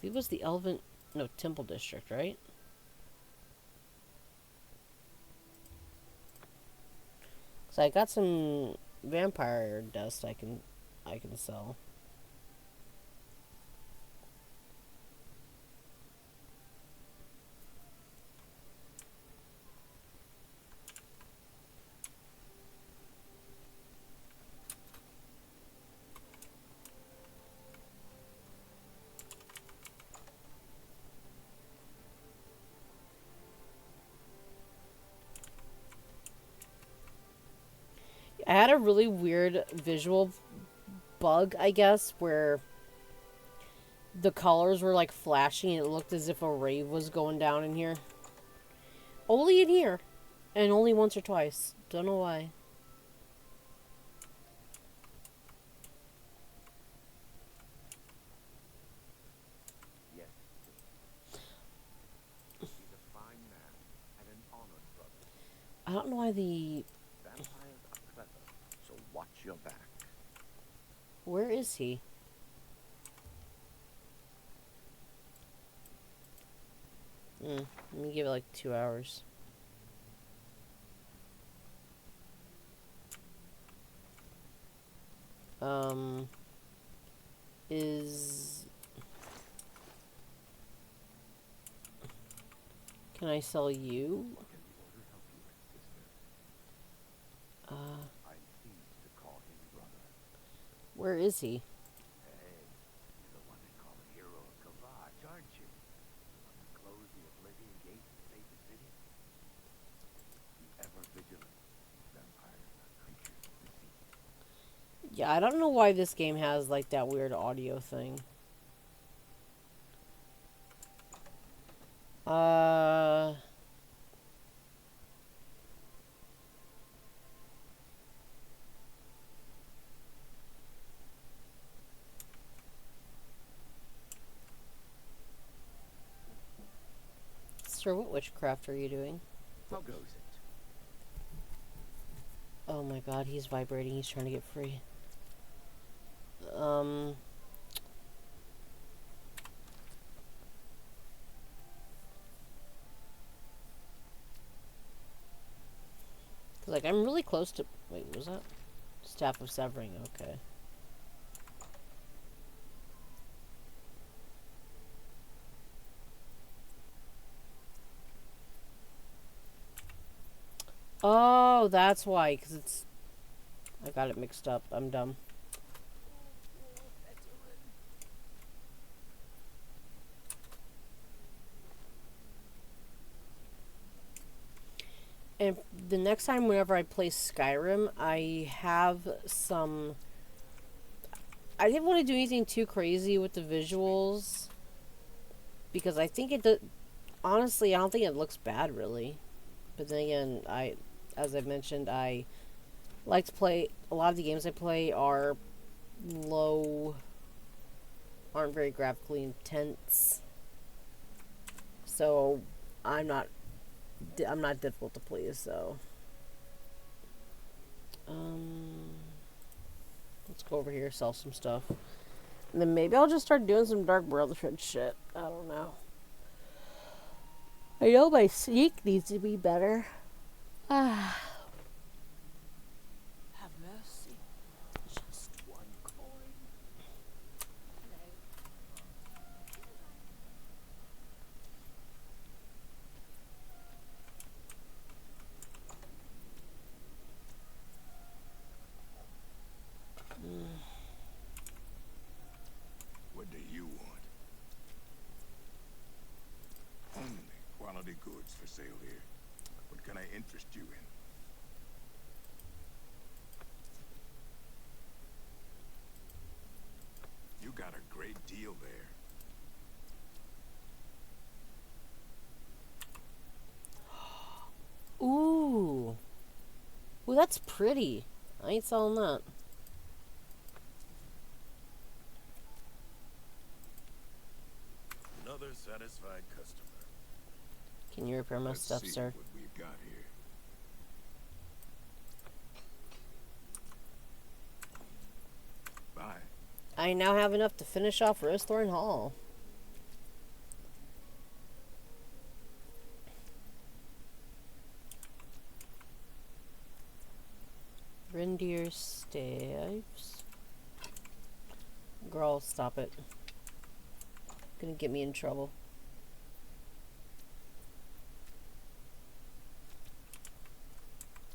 It was the Temple District, right? So I got some vampire dust I can sell. I had a really weird visual bug, I guess, where the colors were like flashing and it looked as if a rave was going down in here. Only in here. And only once or twice. Don't know why. Yes. He's a fine man and an honored brother. I don't know why the... Vampires are clever, so watch your back. Where is he? Let me give it like 2 hours. Can I sell you? What can the order help you with, sister? I'm pleased to call him brother. Where is he? Hey, you're the one they call a hero of Kavach, aren't you? The one that closed the Oblivion gate and saved the city? Be ever vigilant. Vampires are creatures of deceit. Yeah, I don't know why this game has like that weird audio thing. Sir, what witchcraft are you doing? How goes it? Oh my god, he's vibrating. He's trying to get free. Like, I'm really close to... Wait, what was that? Staff of Severing, okay. Oh, that's why, because it's... I got it mixed up. I'm dumb. And the next time, whenever I play Skyrim, I have some... I didn't want to do anything too crazy with the visuals. Because I think it does... Honestly, I don't think it looks bad, really. But then again, as I mentioned, I like to play... A lot of the games I play are low aren't very graphically intense, so I'm not I'm not difficult to please. So um, let's go over here, sell some stuff, and then maybe I'll just start doing some Dark Brotherhood shit. I don't know. I know my sneak needs to be better. Ah. Have mercy. Just one coin. What do you want? Only quality goods for sale here. What can I interest you in? You got a great deal there. Ooh. Ooh, that's pretty. I ain't selling that. Another satisfied customer. Can you repair my Let's stuff, see sir? what we've got here. Bye. I now have enough to finish off Rosethorn Hall. Reindeer staves. Girl, stop it. Gonna get me in trouble.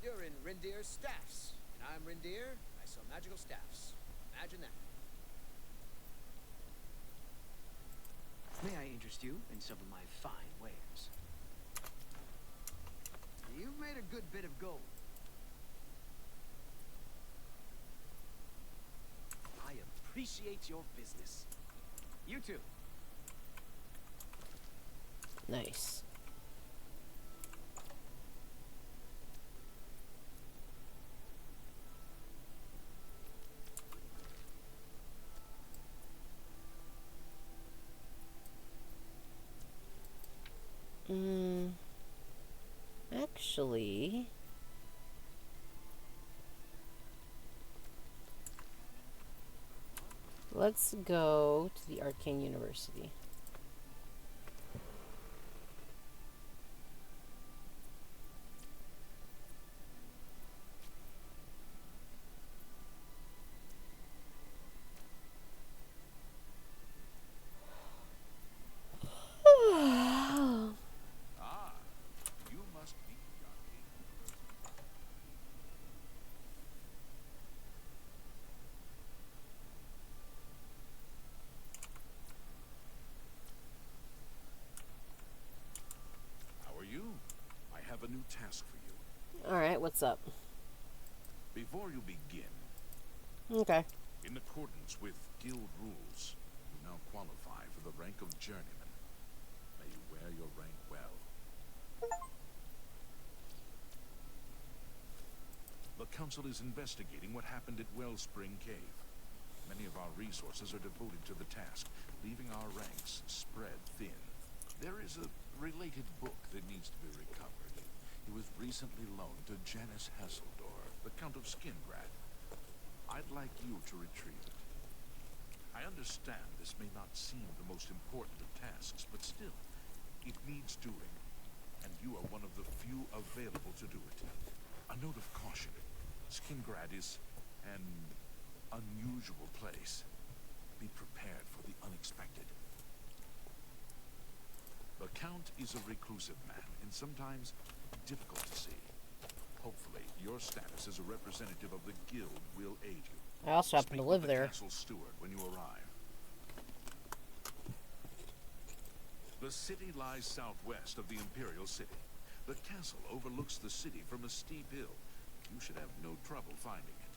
You're in Reindeer's staffs, and I'm Reindeer. I sell magical staffs. Imagine that. May I interest you in some of my fine wares? You've made a good bit of gold. I appreciate your business. You too. Nice. Actually, let's go to the Arcane University. Ah, you must be the arcane. How are you? I have a new task for you. Alright, what's up? Before you begin, Okay. in accordance with guild rules, you now qualify for the rank of journeyman. May you wear your rank well. The council is investigating what happened at Wellspring Cave. Many of our resources are devoted to the task, leaving our ranks spread thin. There is a related book that needs to be recovered. It was recently loaned to Janice Hasseldor, the Count of Skingrad. I'd like you to retrieve it. I understand this may not seem the most important of tasks, but still, it needs doing, and you are one of the few available to do it. A note of caution. Skingrad is an unusual place. Be prepared for the unexpected. The Count is a reclusive man, and sometimes difficult to see. Hopefully, your status as a representative of the guild will aid you. I also happen Speak to with live the there. castle steward when you arrive. The city lies southwest of the Imperial City. The castle overlooks the city from a steep hill. You should have no trouble finding it.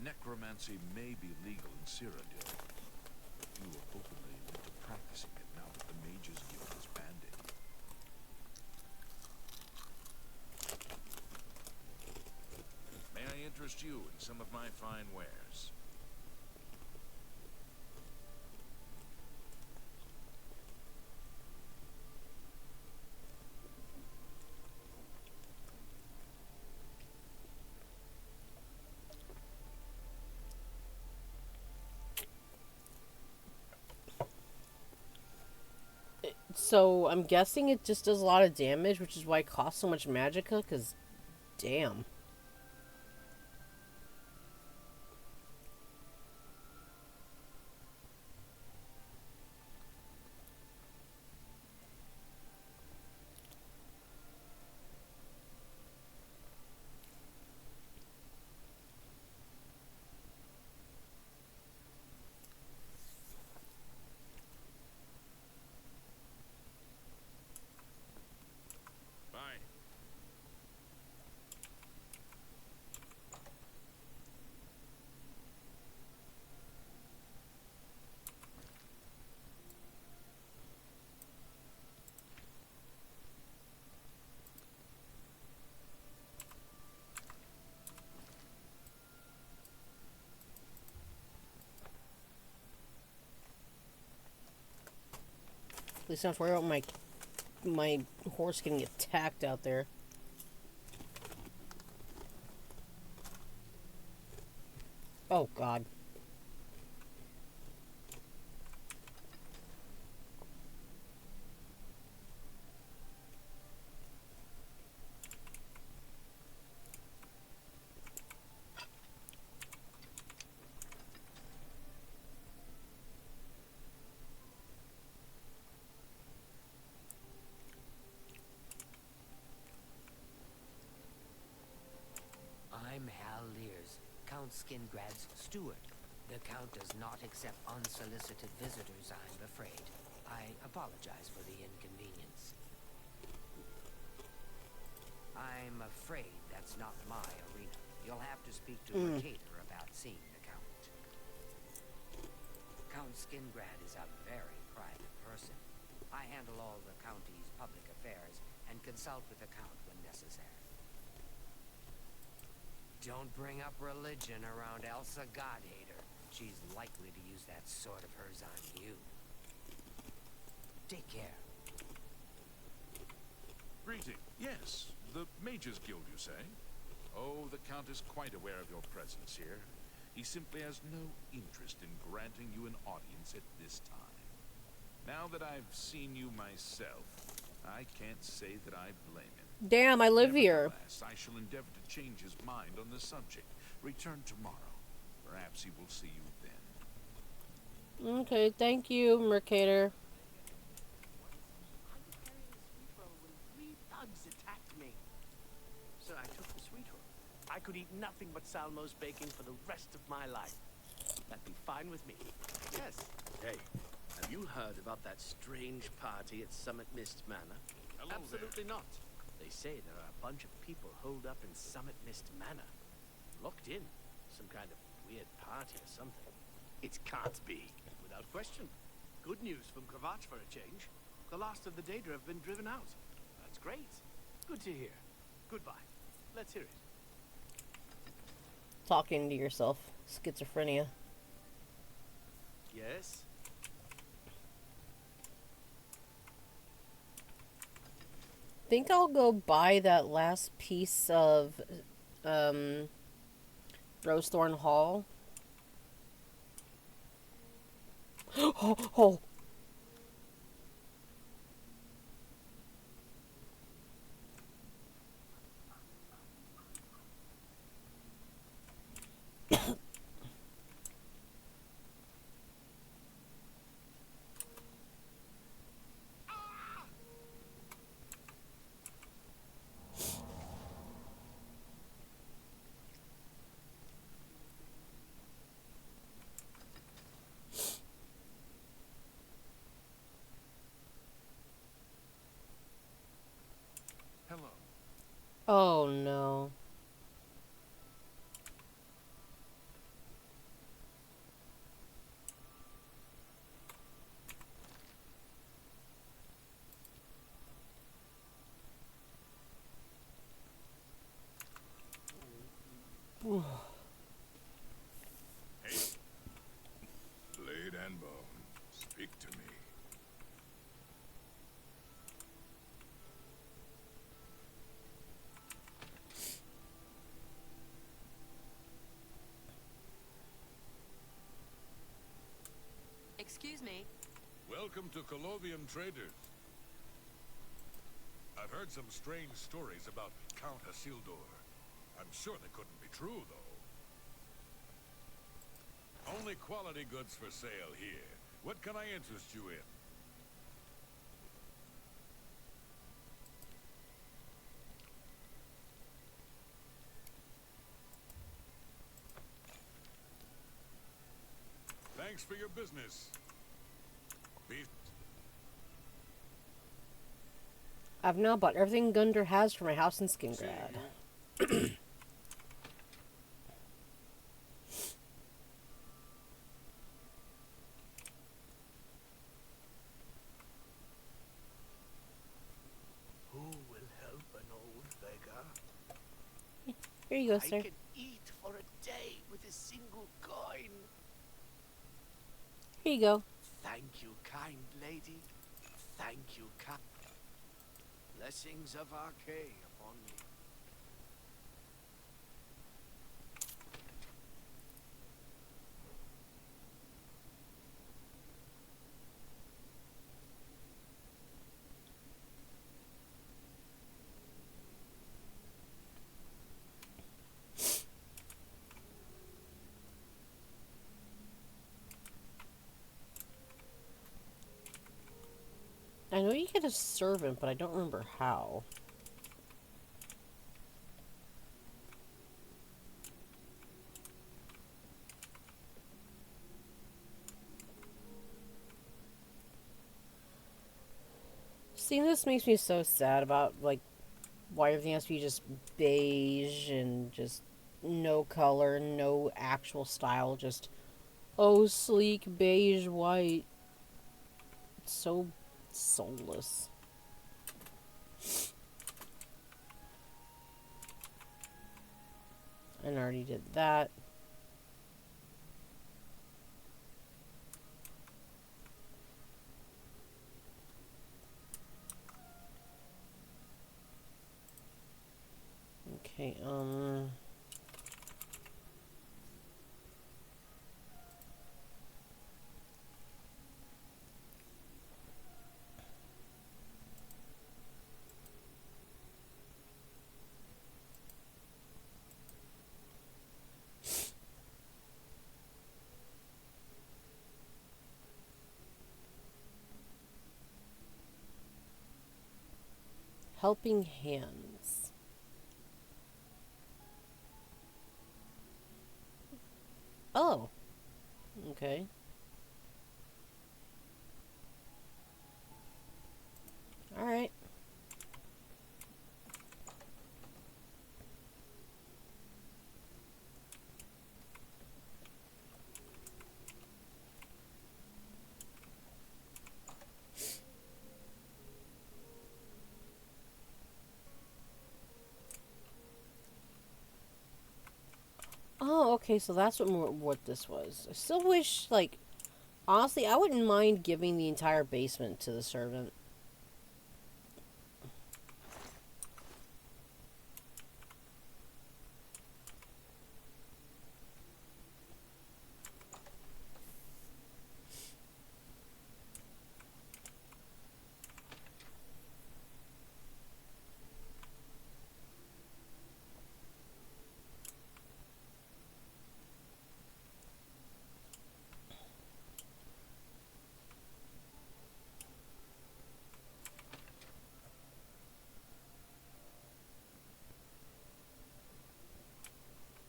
Necromancy may be legal in Cyrodiil. You are openly into practicing it now that the Mage's Guild has banned it. May I interest you in some of my fine wares? So I'm guessing it just does a lot of damage, which is why it costs so much magicka, because damn. Fine. Please don't have to worry about my horse getting attacked out there. Oh god. I'm Hal Lears, Count Skingrad's steward. The Count does not accept unsolicited visitors, I'm afraid. I apologize for the inconvenience. I'm afraid that's not my arena. You'll have to speak to Mercator about seeing the Count. Count Skingrad is a very private person. I handle all the county's public affairs and consult with the Count when necessary. Don't bring up religion around Elsa Godhater. She's likely to use that sword of hers on you. Take care. Greeting. Yes, the Mages Guild, you say? Oh, the Count is quite aware of your presence here. He simply has no interest in granting you an audience at this time. Now that I've seen you myself, I can't say that I blame him. Damn, I live here. Nevertheless, I shall endeavor to change his mind on the subject. Return tomorrow. Perhaps he will see you then. Okay, thank you, Mercator. I was carrying a sweet roll when 3 thugs attacked me. So I took the sweet roll. I could eat nothing but Salmo's baking for the rest of my life. That'd be fine with me. Yes. Hey, have you heard about that strange party at Summit Mist Manor? Hello Absolutely not. They say there are a bunch of people holed up in Summit Mist Manor. Locked in. Some kind of weird party or something. It can't be. Without question. Good news from Cravatch for a change. The last of the Daedra have been driven out. That's great. Good to hear. Goodbye. Let's hear it. Talking to yourself. Schizophrenia. Yes? Think I'll go buy that last piece of Rosethorn Hall. Oh. Hello. Oh no. Hey. Blade and bone, speak to me. Excuse me. Welcome to Colovian Traders. heard some strange stories about Count Isildur. I'm sure they couldn't be true, though. Only quality goods for sale here. What can I interest you in? Thanks for your business. Be I've now bought everything Gunder has for my house in seeing Skingrad. you. Who will help an old beggar? Here you go, I sir. can eat for a day with a single coin. Here you go. Thank you, kind lady. Thank you, kind. Blessings of Archay upon you. I know you get a servant, but I don't remember how. Seeing this makes me so sad about, like, why everything has to be just beige and just no color, no actual style, just, oh, sleek beige white. It's so soulless. I already did that. Okay, helping hands. Oh. Okay. Alright. Oh, okay, so that's what this was. I still wish, like, honestly, I wouldn't mind giving the entire basement to the servant.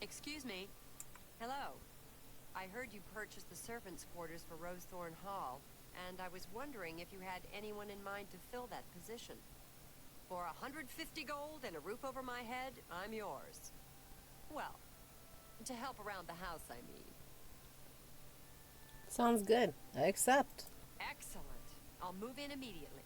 Excuse me. Hello. I heard you purchased the servants' quarters for Rosethorn Hall, and I was wondering if you had anyone in mind to fill that position. For 150 gold and a roof over my head, I'm yours. Well, to help around the house, I mean. Sounds good. I accept. Excellent. I'll move in immediately.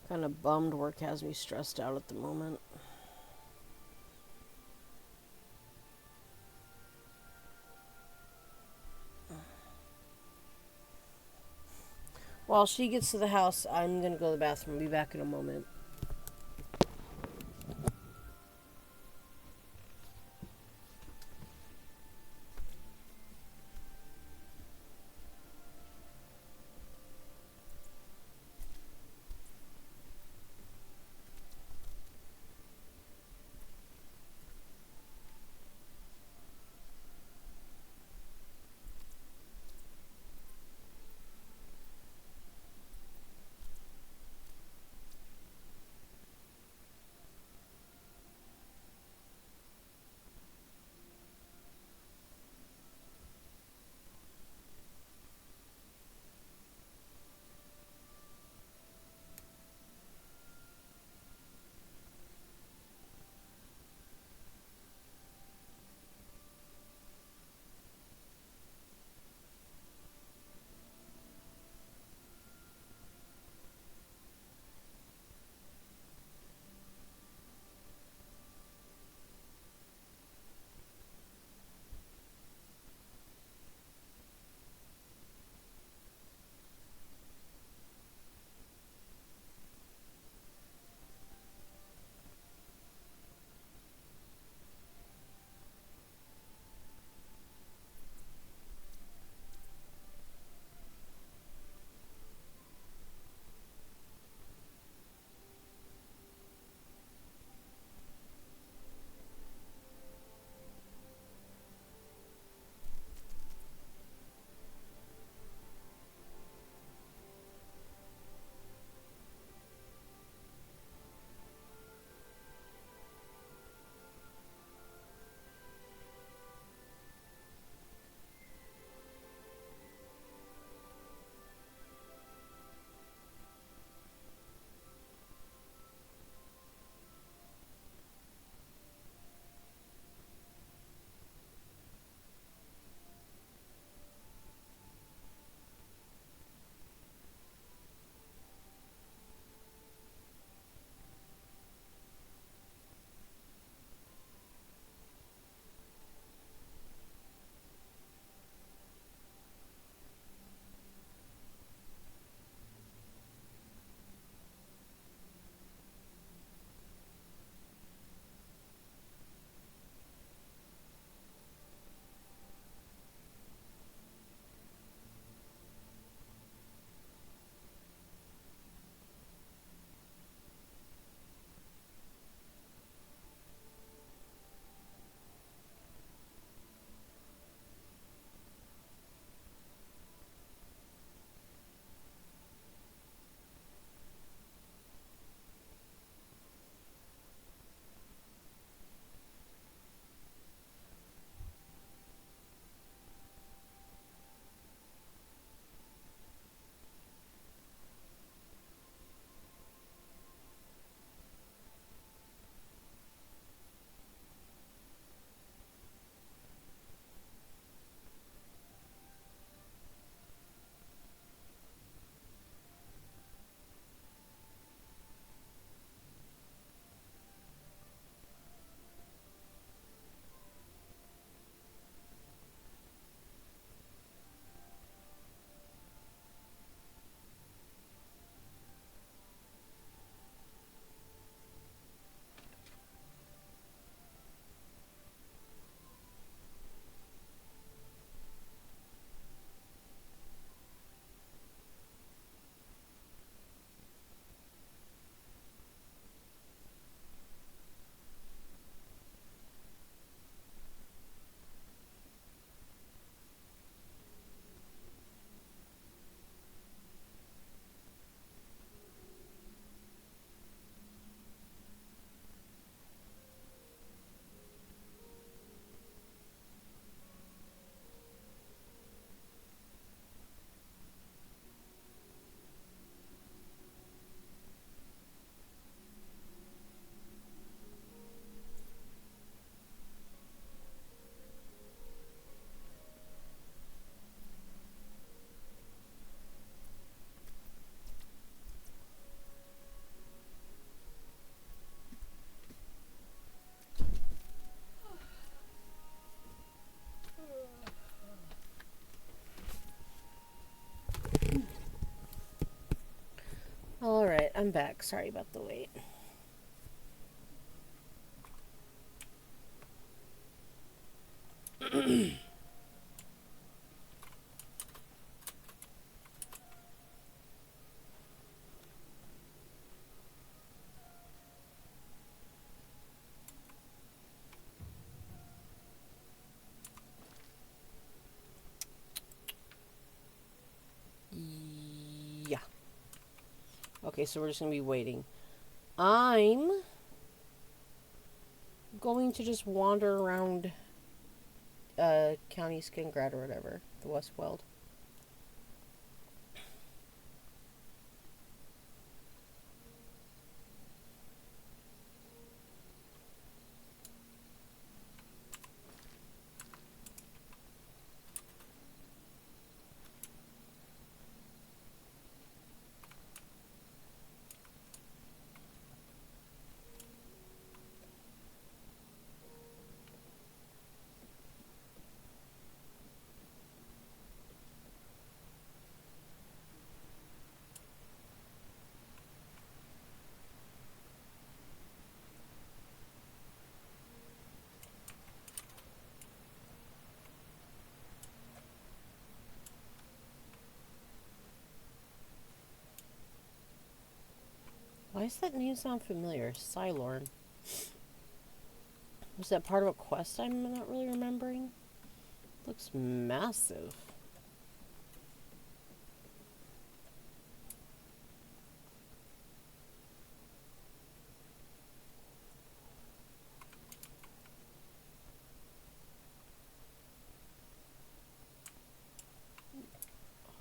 Kind of bummed work has me stressed out at the moment. While she gets to the house, I'm gonna go to the bathroom. I'll be back in a moment. Alright, I'm back. Sorry about the wait. Yeah. Okay, so we're just gonna be waiting. I'm going to just wander around County Skingrad or whatever, the Westweld. Why does that name sound familiar? Cylorn. Was that part of a quest I'm not really remembering? Looks massive.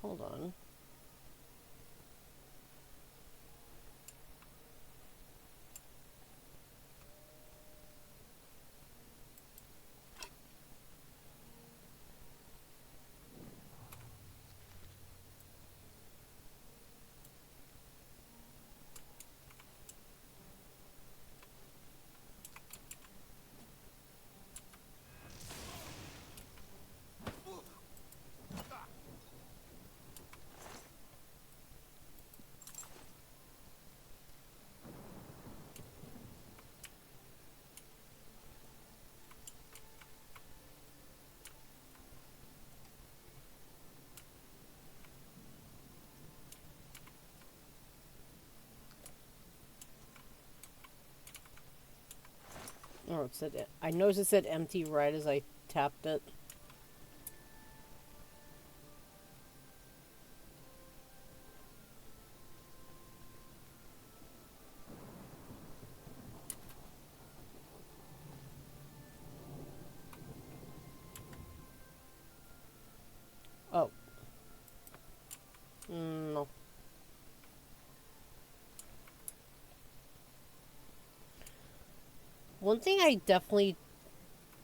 Hold on. Oh, it said it. I noticed it said empty right as I tapped it. Oh. No. One thing I definitely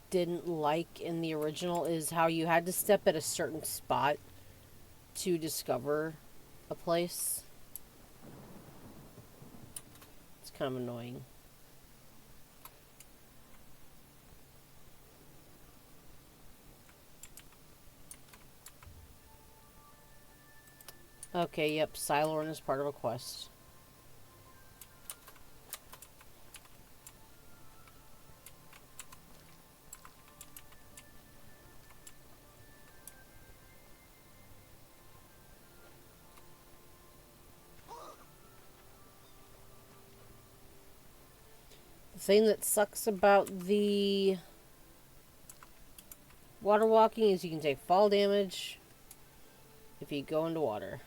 didn't like in the original is how you had to step at a certain spot to discover a place. It's kind of annoying. Okay, yep, Cylorn is part of a quest. The thing that sucks about the water walking is you can take fall damage if you go into water.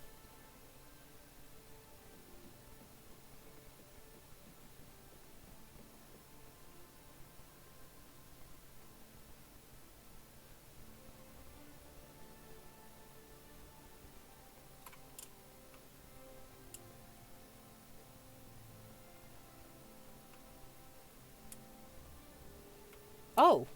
Oh!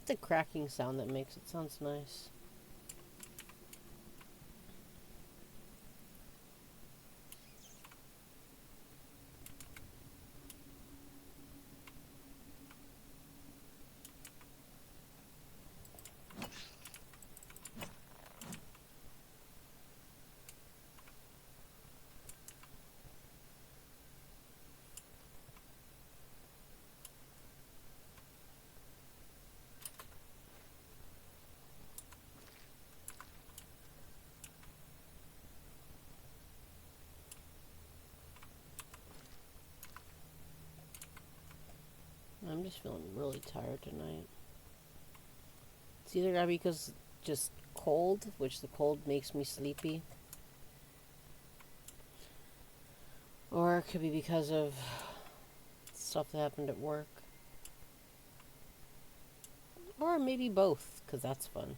like the cracking sound that makes it. Sounds nice. I'm just feeling really tired tonight. It's either gotta be because just cold, which the cold makes me sleepy, or it could be because of stuff that happened at work, or maybe both, because that's fun.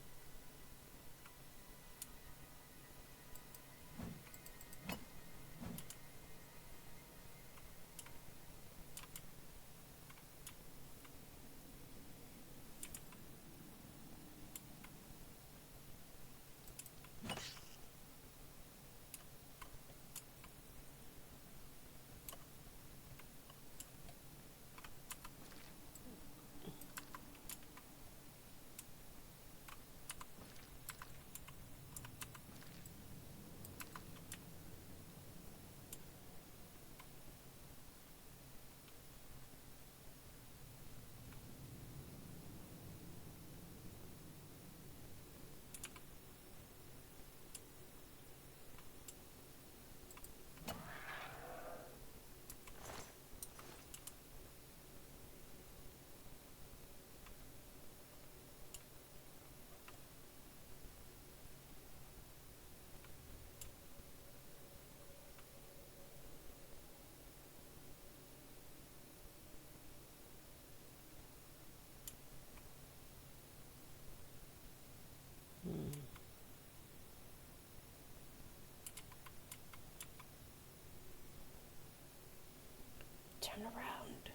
Turn around.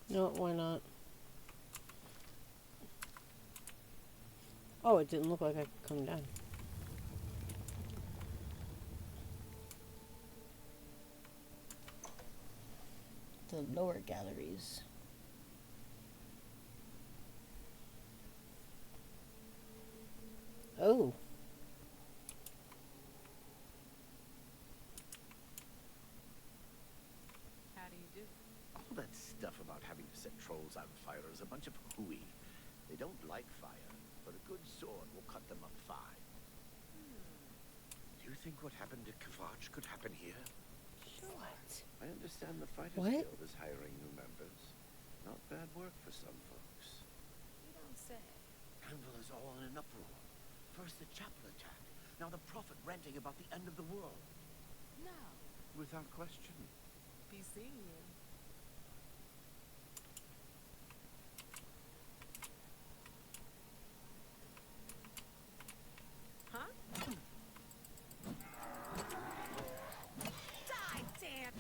No, why not? Oh, it didn't look like I could come down. The lower galleries. Oh. How do you do? All that stuff about having to set trolls on fire is a bunch of hooey. They don't like fire, but a good sword will cut them up fine. Do you think what happened at Kavach could happen here? What? I understand the Fighters What? Guild is hiring new members. Not bad work for some folks. You don't say. Anvil is all in an uproar. First the chapel attack, now the prophet ranting about the end of the world. No. Without question. Be seeing you. Huh? Die, damn!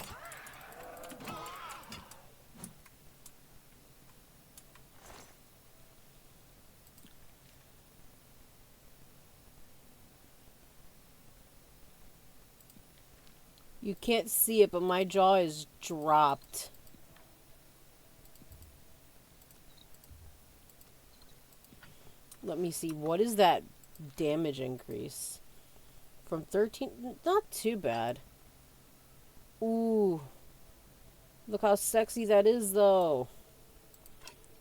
You can't see it, but my jaw is dropped. Let me see. What is that damage increase? From 13? Not too bad. Ooh. Look how sexy that is, though.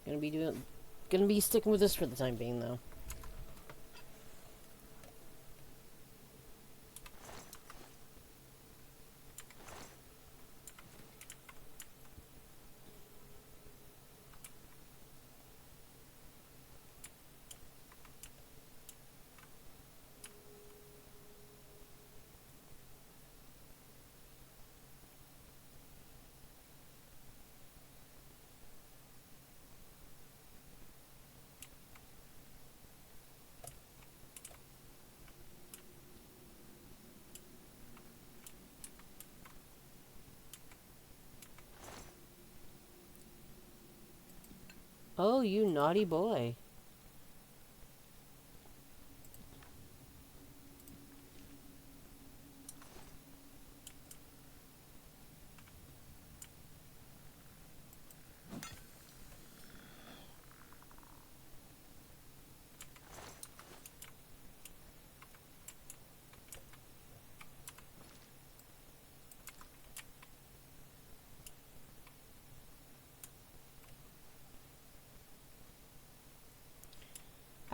Gonna be sticking with this for the time being, though. Oh, you naughty boy.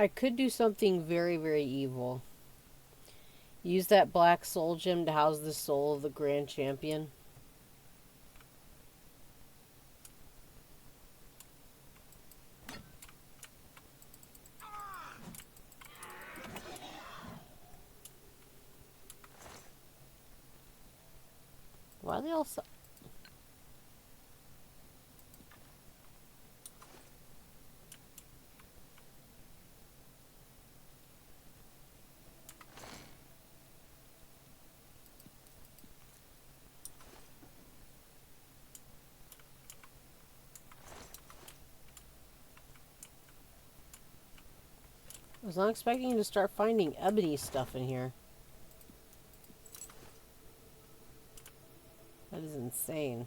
I could do something very, very evil. Use that black soul gem to house the soul of the Grand Champion. Why are they all so... I was not expecting to start finding ebony stuff in here. That is insane.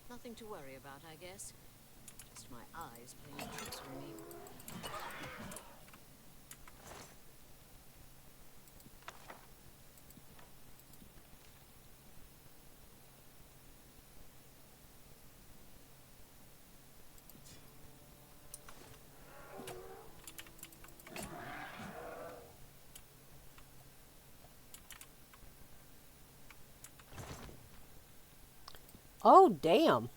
Nothing to worry about, I guess. Just my eyes playing tricks on me. Oh, damn.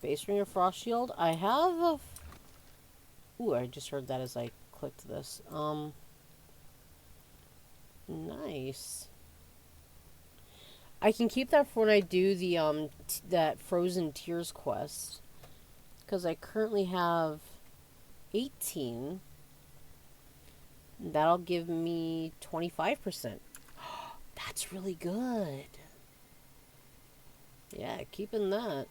Base ring of frost shield. I have a... Ooh, I just heard that as I clicked this. Nice. I can keep that for when I do the, that Frozen Tears quest. Because I currently have 18. That'll give me 25%. That's really good. Yeah, keeping that.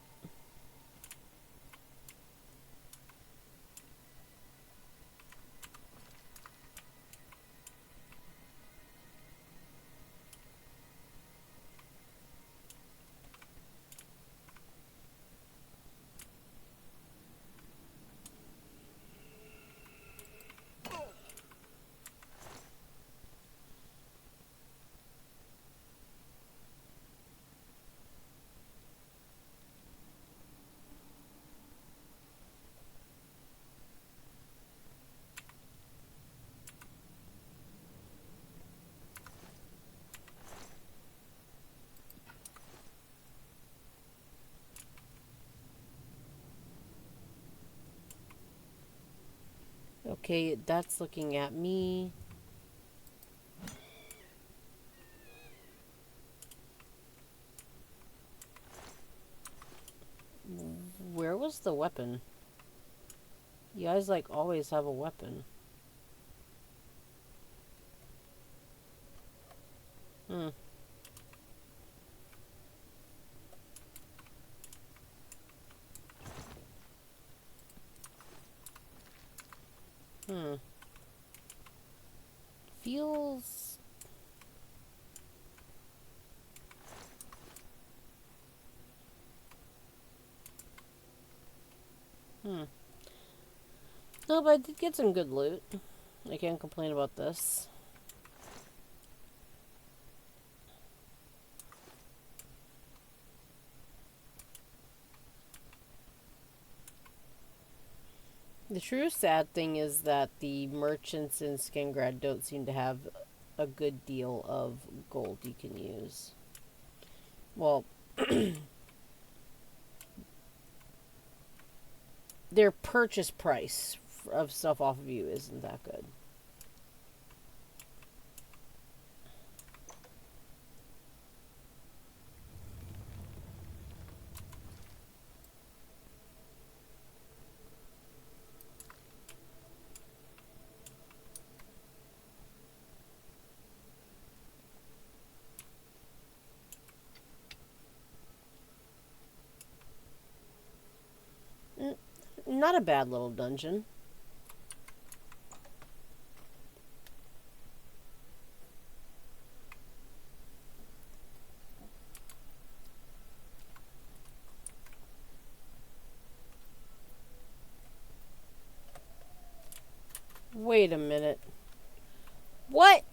Okay, that's looking at me. Where was the weapon? You guys, like, always have a weapon. Hmm. Hmm. Feels... Hmm. No, but I did get some good loot. I can't complain about this. The true sad thing is that the merchants in Skingrad don't seem to have a good deal of gold you can use. Well, the their purchase price of stuff off of you isn't that good. Not a bad little dungeon. Wait a minute. What?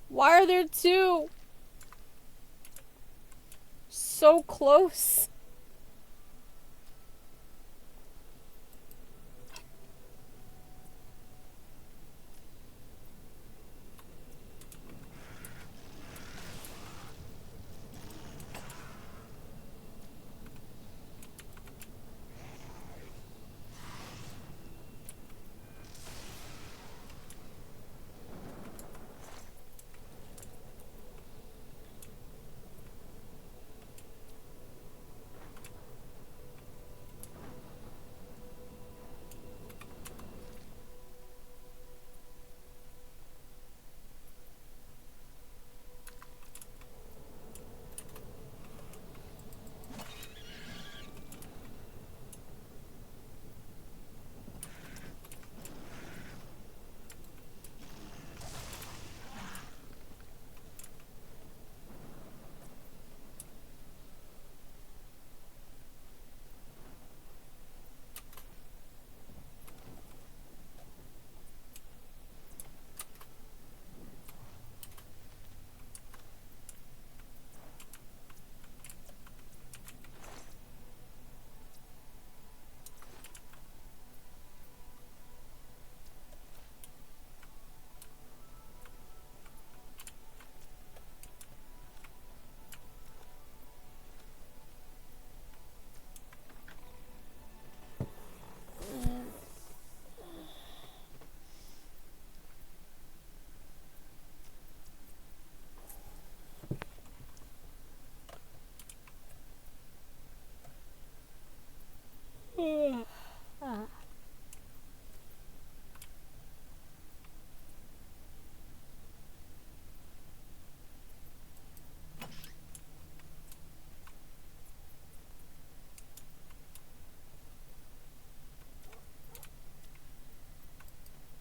Why are there two? So close.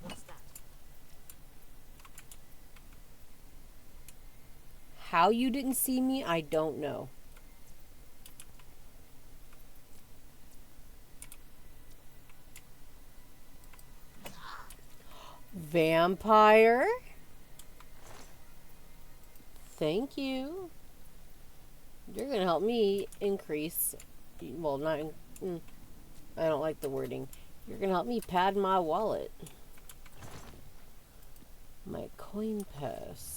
What's that? How you didn't see me, I don't know. Vampire? Thank you. You're gonna help me increase. Well, not. I don't like the wording. You're gonna help me pad my wallet. My coin purse.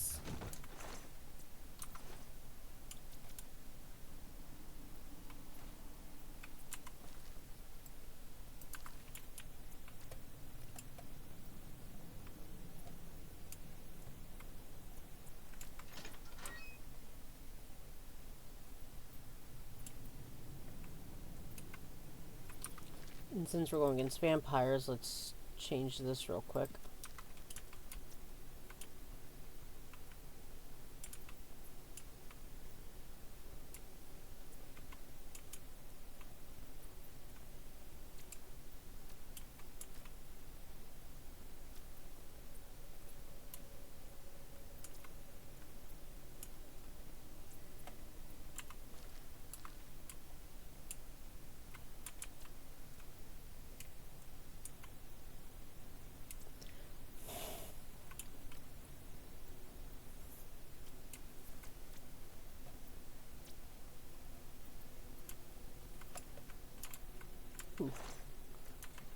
And since we're going against vampires, let's change this real quick.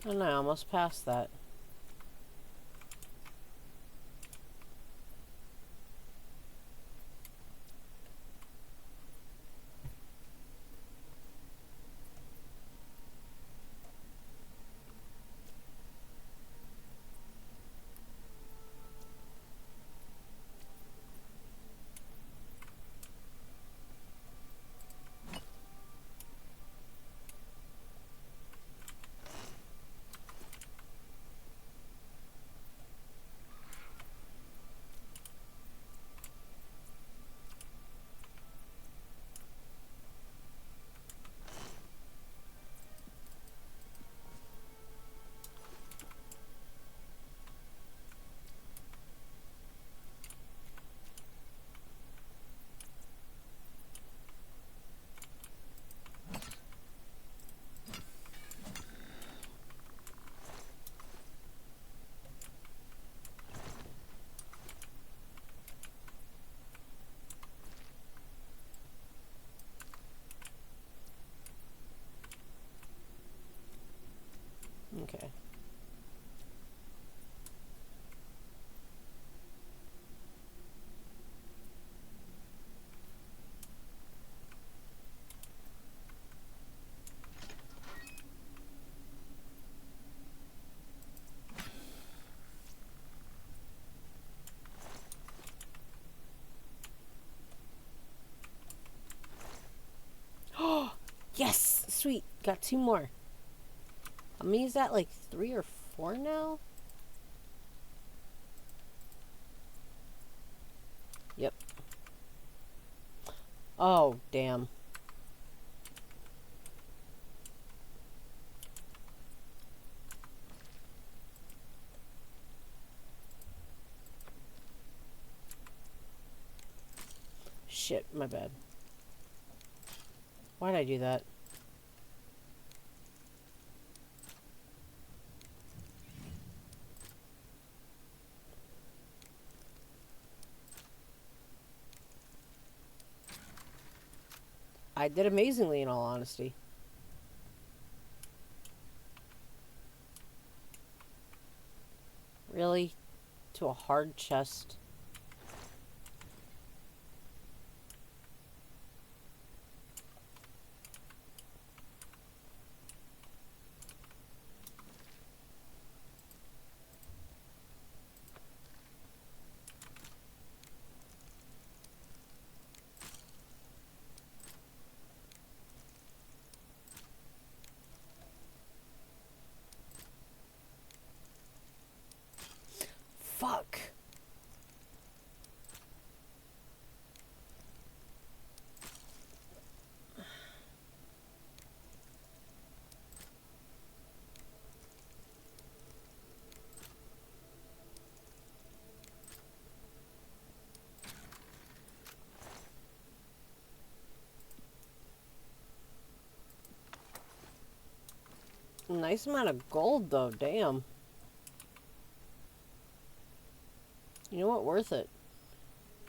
And I almost passed that. sweet. Got 2 more. How many is that? Like 3 or 4 now? Yep. Oh, damn. Shit, my bad. Why did I do that? I did amazingly, in all honesty. Really? To a hard chest? Fuck. Nice amount of gold, though. Damn. You know what? Worth it.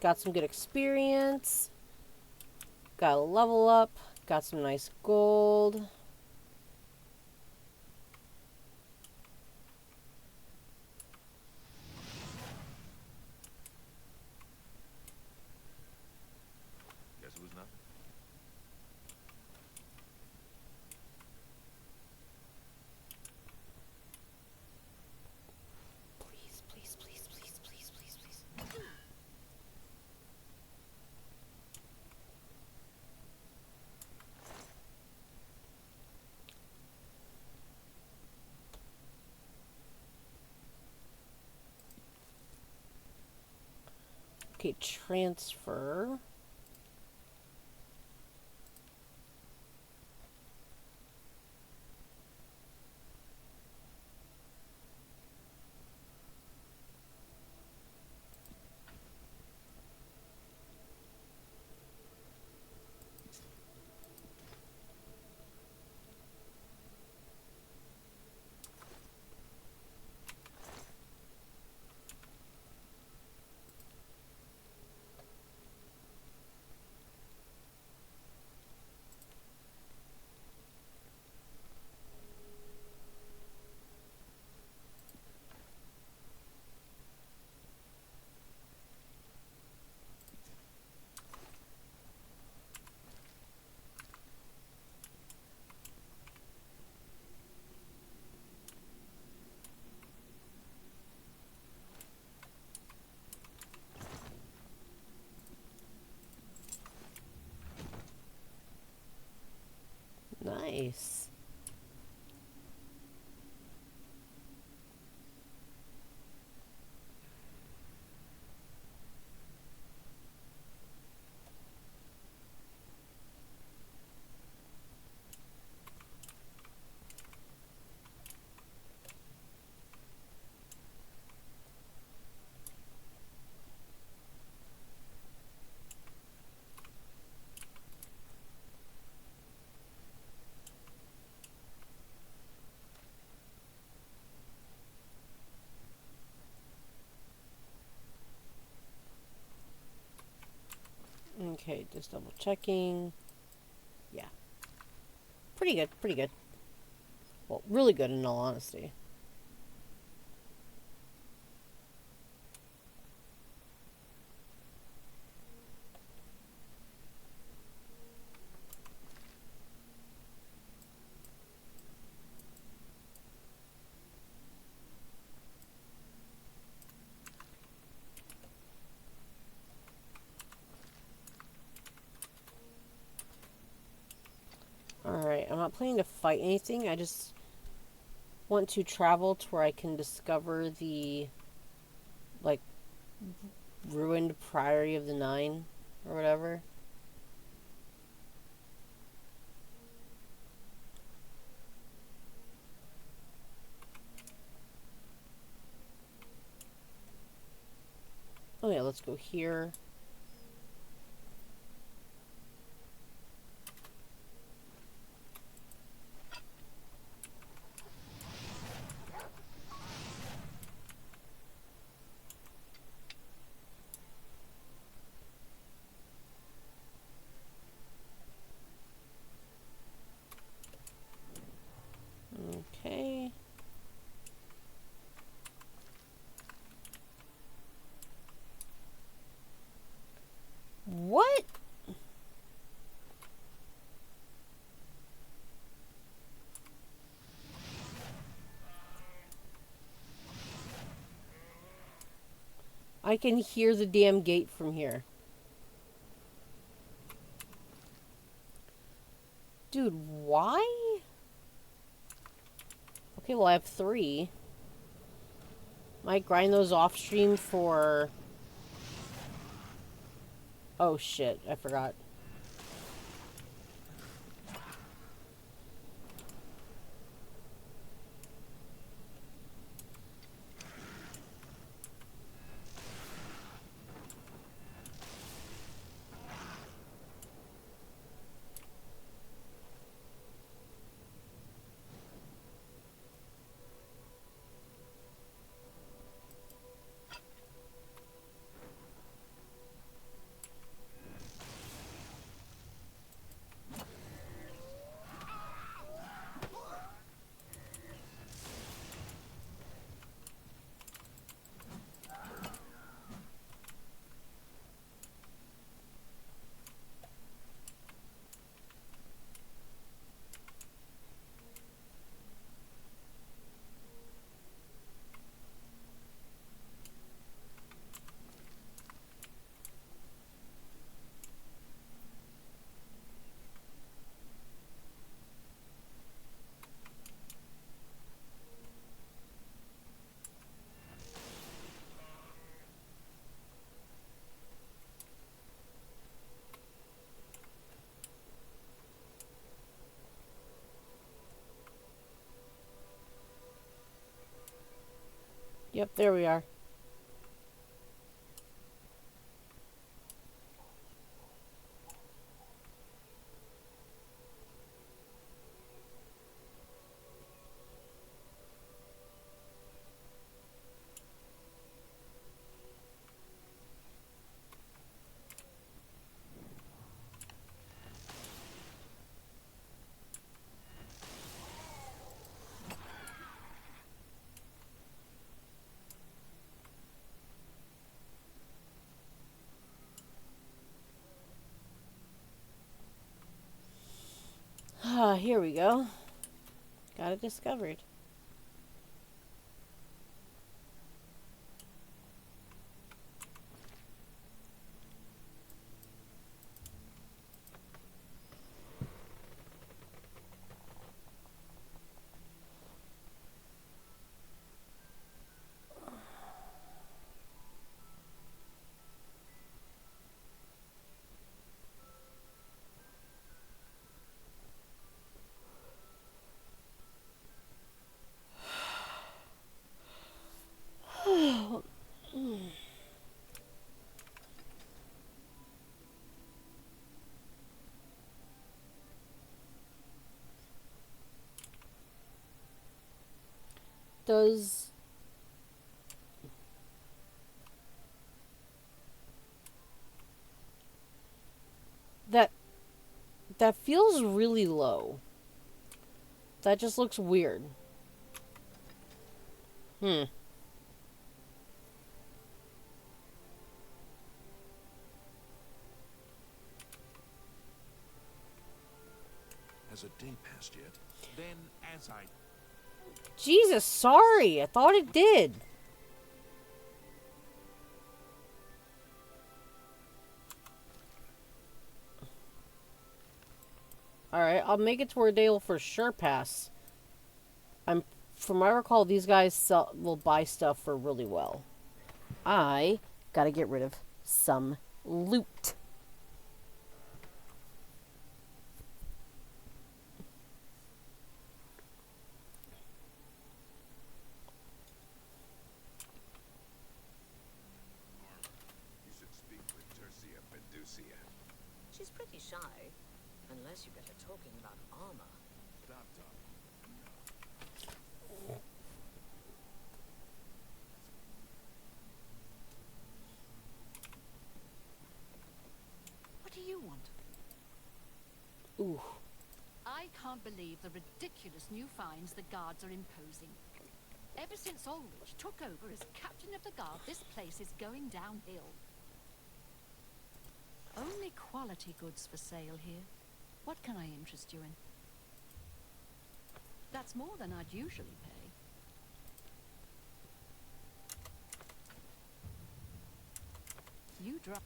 Got some good experience. Got a level up. Got some nice gold. Guess it was nothing. Please, please, please, please, please, please, please. Okay, transfer. Nice. Okay, just double checking. Yeah. Pretty good, pretty good. Well, really good in all honesty. Alright, I'm not planning to fight anything. I just want to travel to where I can discover the, like, ruined Priory of the Nine, or whatever. Oh yeah, let's go here. Okay. What? I can hear the damn gate from here. Dude, why? Okay, well I have 3. Might grind those off stream for... Oh shit, I forgot. Yep, there we are. Ah, here we go. Got it discovered. Does... That feels really low. That just looks weird. Hmm. Has a day passed yet? Then, as I... Jesus, sorry. I thought it did. Alright, I'll make it to where they will for sure pass. From what I recall, these guys will buy stuff for really well. I gotta get rid of some loot. You should speak with Tercia Fiducia. She's pretty shy, unless you get her talking about armor. Stop talking. What do you want? Ooh. I can't believe the ridiculous new fines the guards are imposing. Ever since Ulrich took over as captain of the guard, this place is going downhill. Only quality goods for sale here. What can I interest you in? That's more than I'd usually pay. You drop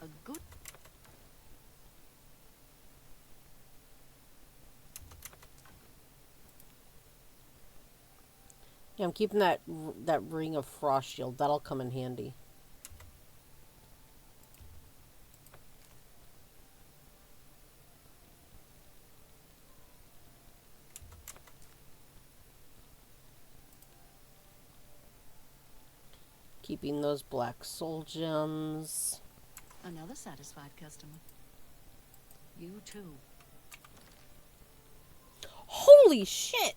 a good. Yeah, I'm keeping that ring of frost shield. That'll come in handy. Keeping those black soul gems. Another satisfied customer. You too. Holy shit!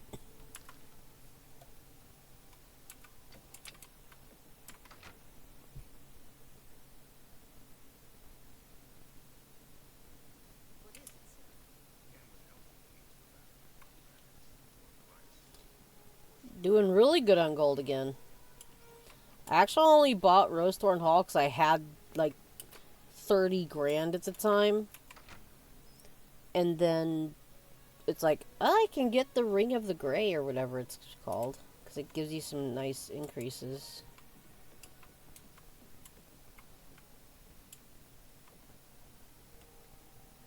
Doing really good on gold again. I actually only bought Rosethorn Hall because I had like 30 grand at the time. And then it's like, I can get the Ring of the Grey or whatever it's called. Because it gives you some nice increases.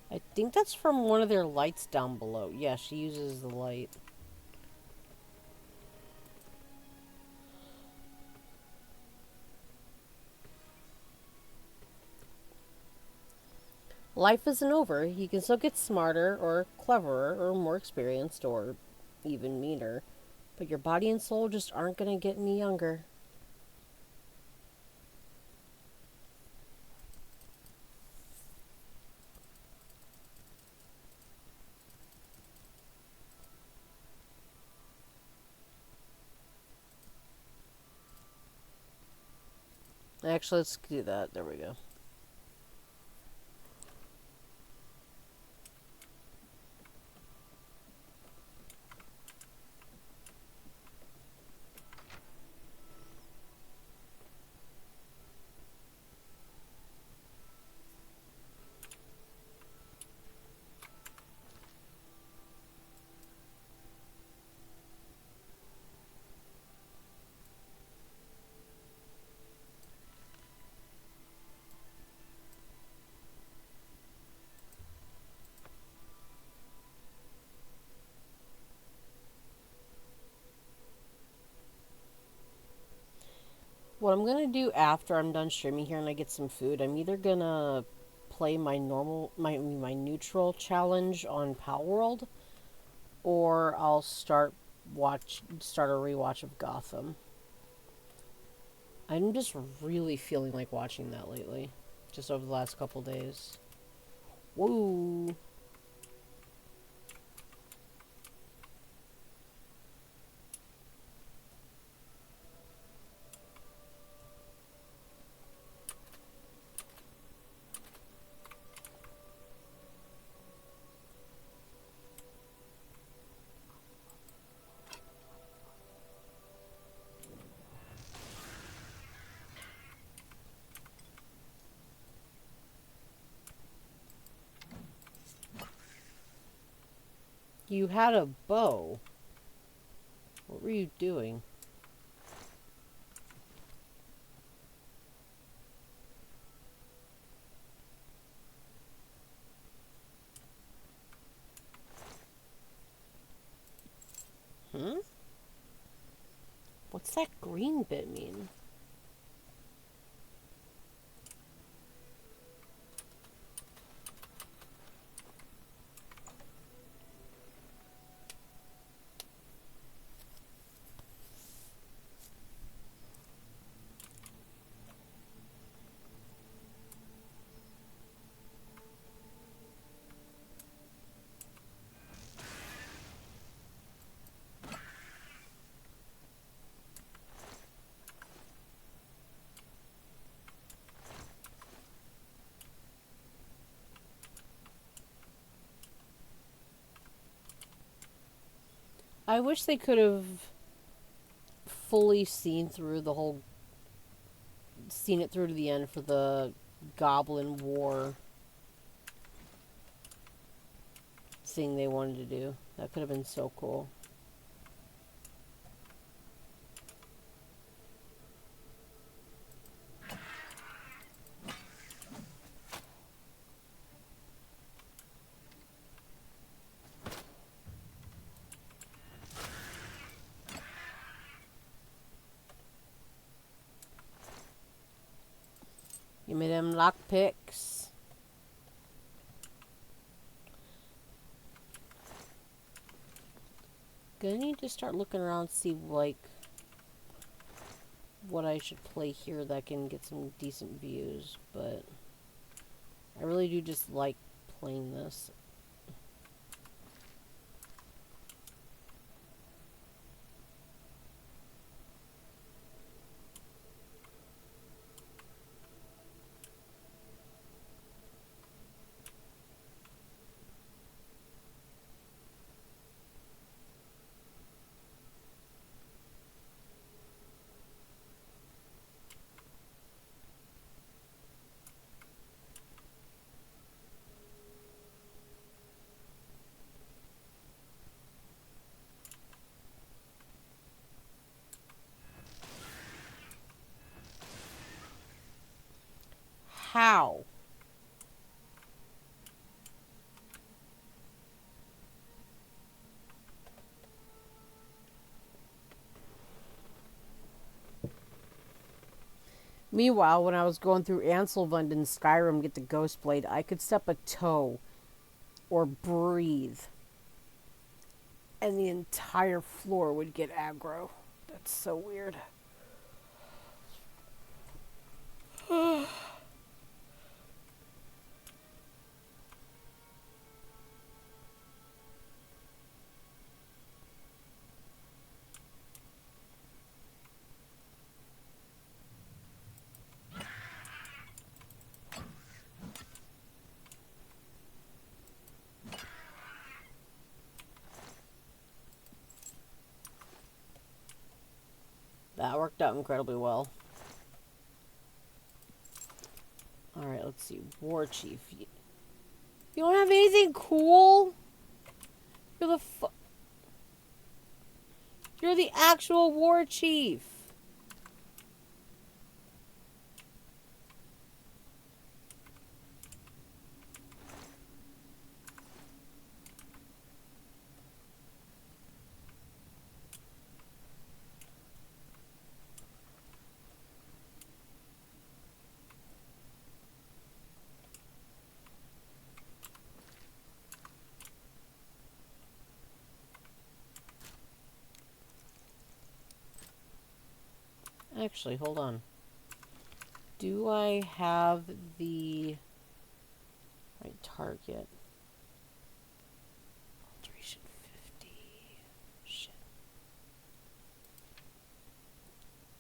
I think that's from one of their lights down below. Yeah, she uses the light. Life isn't over. You can still get smarter, or cleverer, or more experienced, or even meaner. But your body and soul just aren't going to get any younger. Actually, let's do that. There we go. What I'm gonna do after I'm done streaming here and I get some food, I'm either gonna play my neutral challenge on Palworld, or I'll start a rewatch of Gotham. I'm just really feeling like watching that lately, just over the last couple days. Woo! You had a bow. What were you doing? What's that green bit mean? I wish they could have fully seen it through to the end for the Goblin War thing they wanted to do. That could have been so cool. Give me them lockpicks. Gonna need to start looking around, see like what I should play here that can get some decent views, but I really do just like playing this. How? Meanwhile, when I was going through Anselvund in Skyrim get the Ghost Blade, I could step a toe or breathe, and the entire floor would get aggro. That's so weird. That worked out incredibly well. Alright, let's see. War Chief. You don't have anything cool? You're the actual War Chief. Actually, hold on. Do I have the right target? Alteration 50. Shit.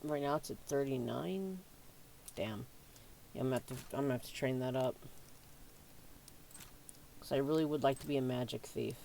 Right now it's at 39. Damn. Yeah, I'm gonna have to train that up. Because I really would like to be a magic thief.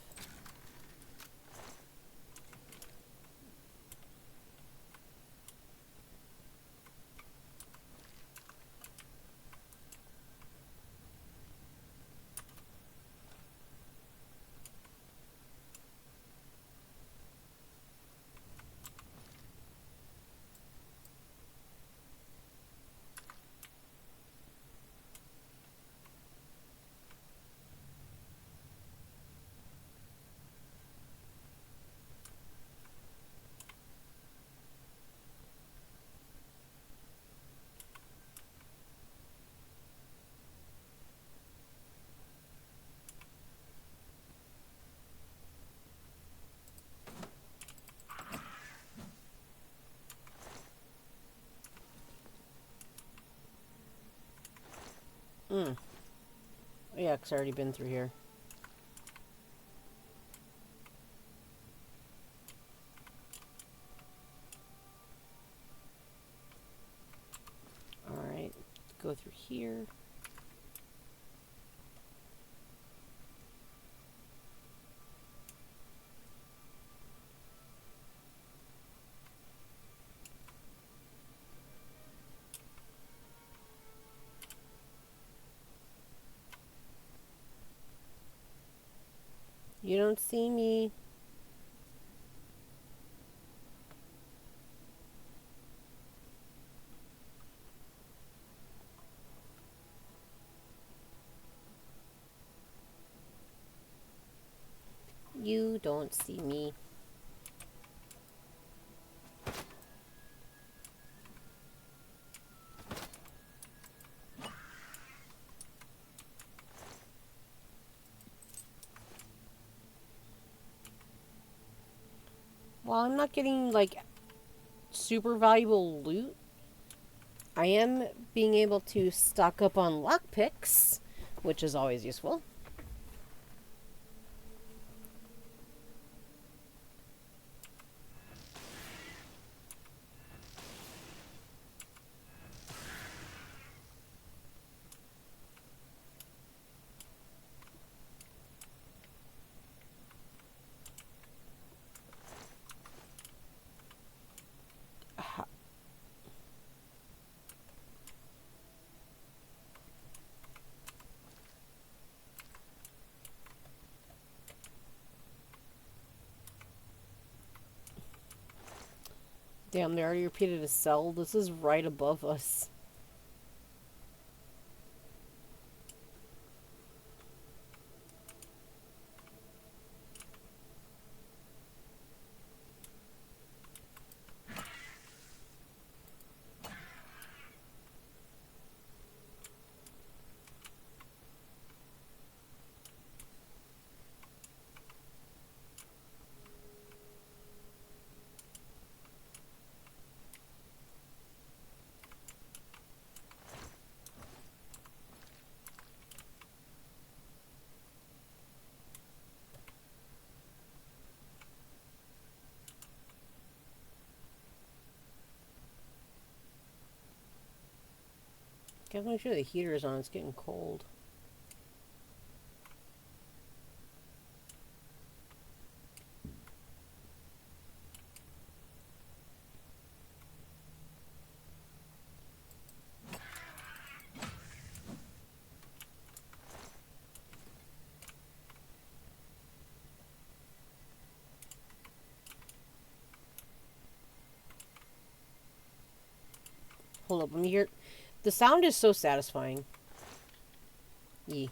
Mm. Yeah, 'cause I already been through here. Alright, go through here. You don't see me. You don't see me. While I'm not getting, like, super valuable loot, I am being able to stock up on lockpicks, which is always useful. Damn, they already repeated a cell. This is right above us. Gotta make sure the heater is on. It's getting cold. Hold up, let me hear. The sound is so satisfying. Yee.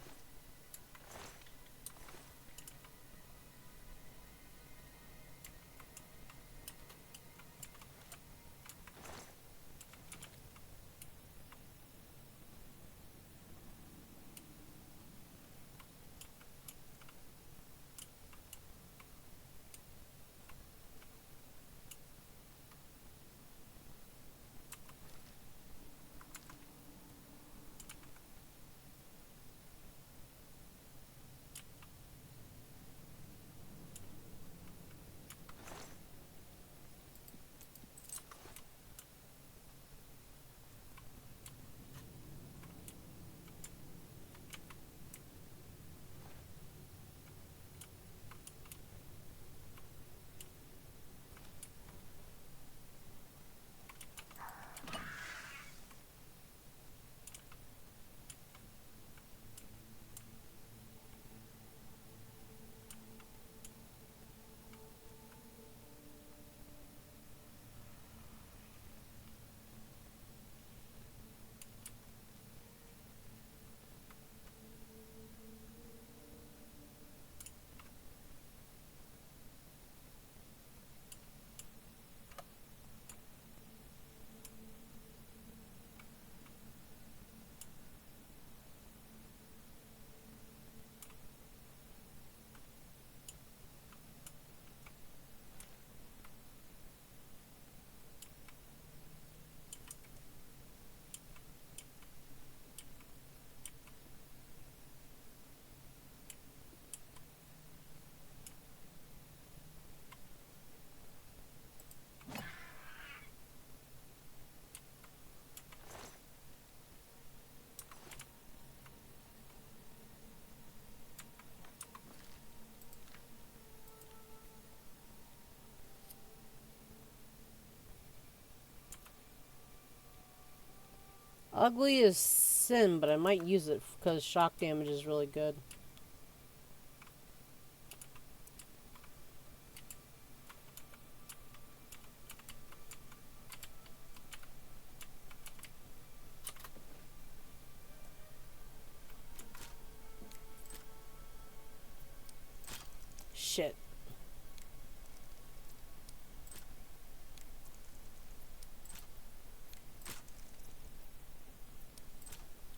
Ugly is sin, but I might use it because shock damage is really good. Shit.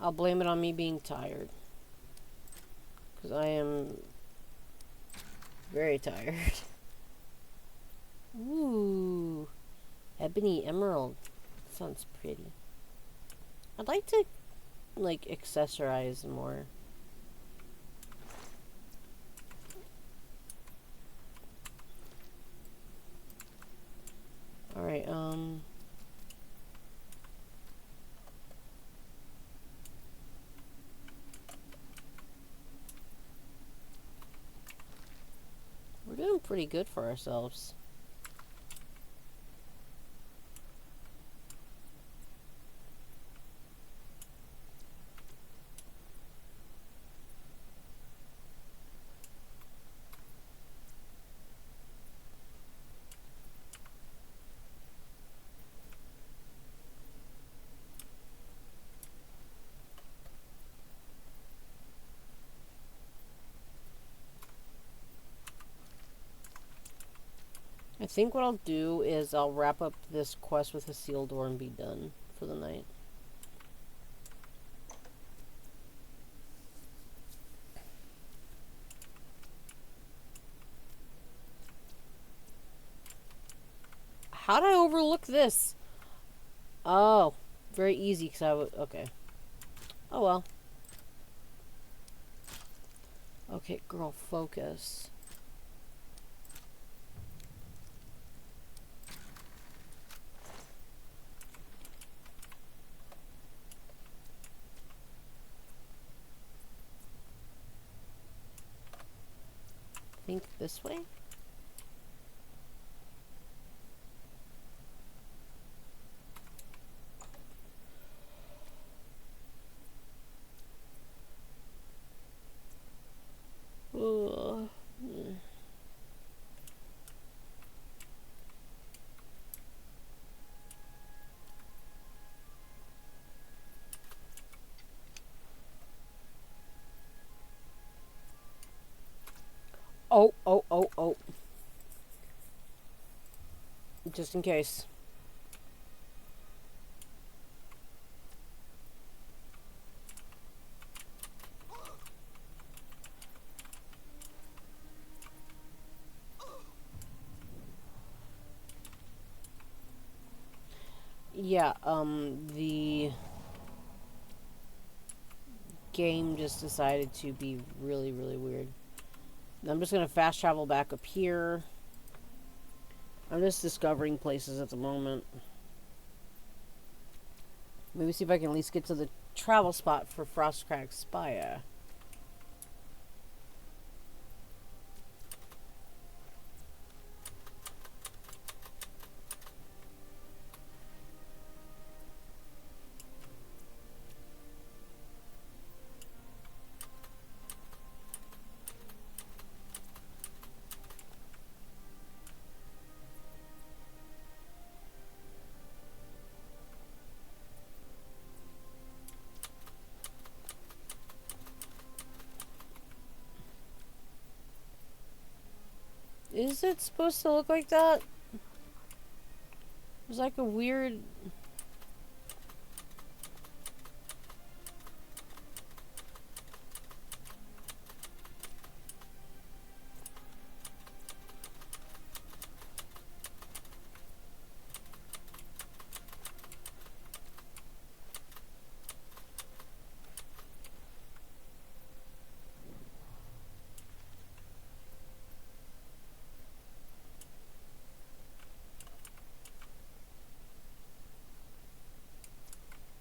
I'll blame it on me being tired. Because I am very tired. Ooh. Ebony emerald. Sounds pretty. I'd like to, like, accessorize more. Alright, we're doing pretty good for ourselves. I think what I'll do is I'll wrap up this quest with a sealed door and be done for the night. How did I overlook this? Oh, very easy because I would. Okay. Oh well. Okay, girl, focus. Think this way? Ugh. Oh, oh, oh, oh. Just in case. Yeah, the game just decided to be really, really weird. I'm just gonna fast travel back up here. I'm just discovering places at the moment. Maybe see if I can at least get to the travel spot for Frostcrack Spire. Is it supposed to look like that? There's like a weird...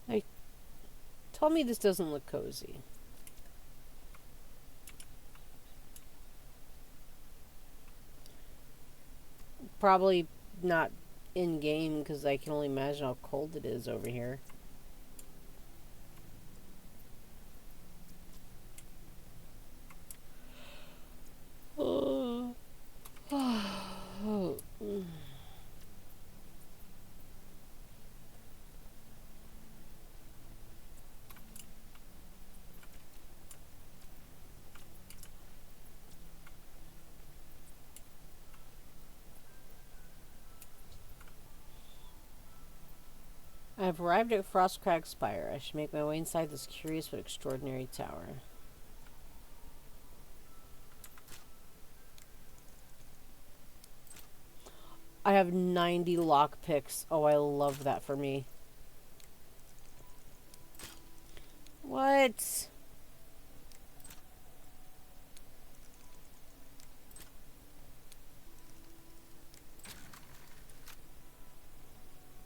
Like, tell me this doesn't look cozy. Probably not in-game, because I can only imagine how cold it is over here. I've arrived at Frostcrag Spire. I should make my way inside this curious but extraordinary tower. I have 90 lockpicks. Oh, I love that for me. What?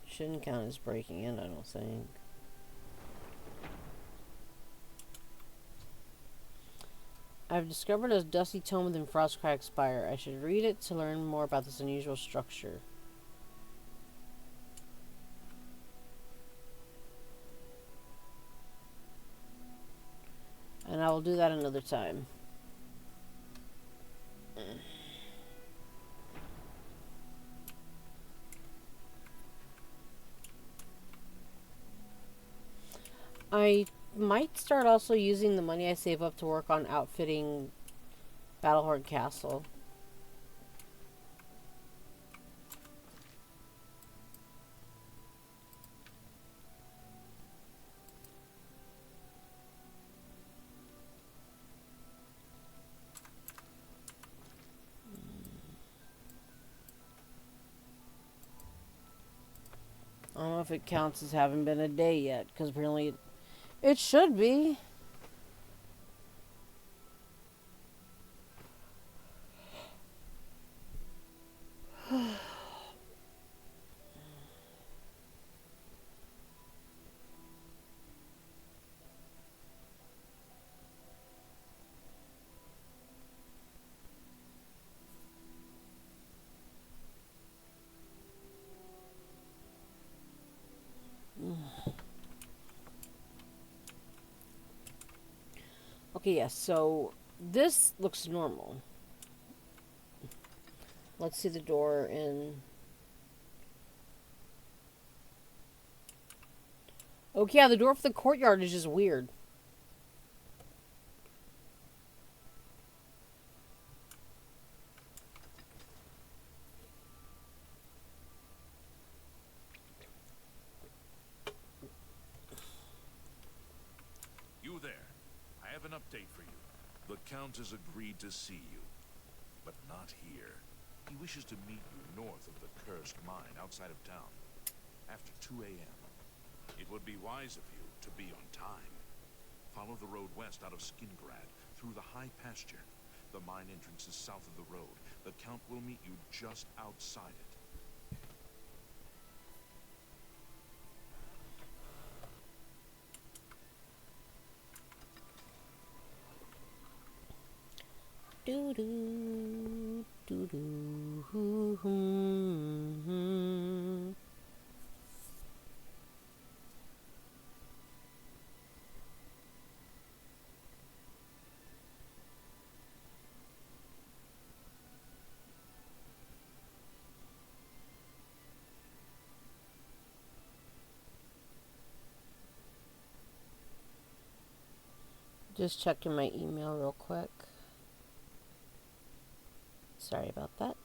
Shouldn't count as breaking in, I don't think. I've discovered a dusty tome within Frostcrag Spire. I should read it to learn more about this unusual structure. And I will do that another time. I might start also using the money I save up to work on outfitting Battlehorn Castle. I don't know if it counts as having been a day yet, because apparently it should be. Okay, yes, so this looks normal. Let's see the door in... Okay, yeah, the door for the courtyard is just weird. You there. I have an update for you. The Count has agreed to see you, but not here. He wishes to meet you north of the cursed mine outside of town, after 2 a.m. It would be wise of you to be on time. Follow the road west out of Skingrad, through the high pasture. The mine entrance is south of the road. The Count will meet you just outside it. Do do do do hoo hoo. Just checking my email real quick. Sorry about that.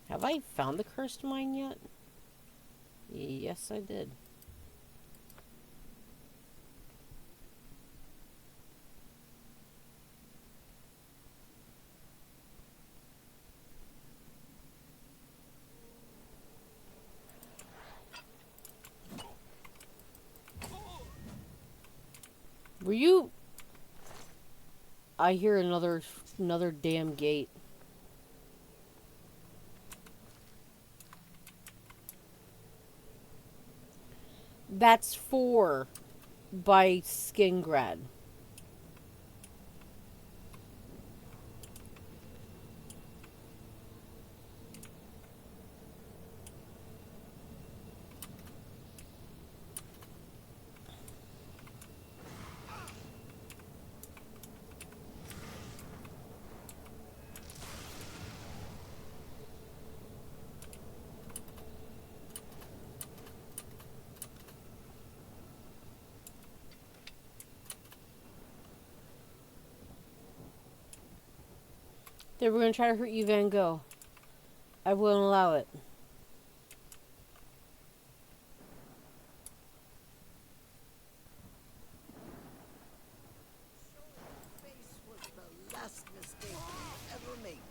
Have I found the cursed mine yet? Yes, I did. Were you... I hear another damn gate. That's 4 by Skingrad. They were gonna try to hurt you, Van Gogh. I wouldn't allow it. Face was the last mistake we ever made.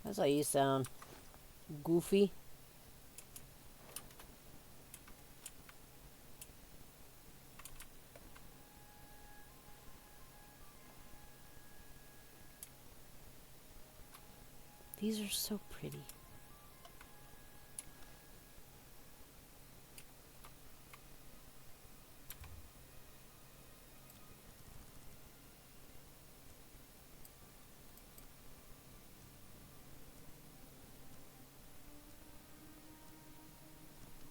That's how you sound. Goofy. These are so pretty.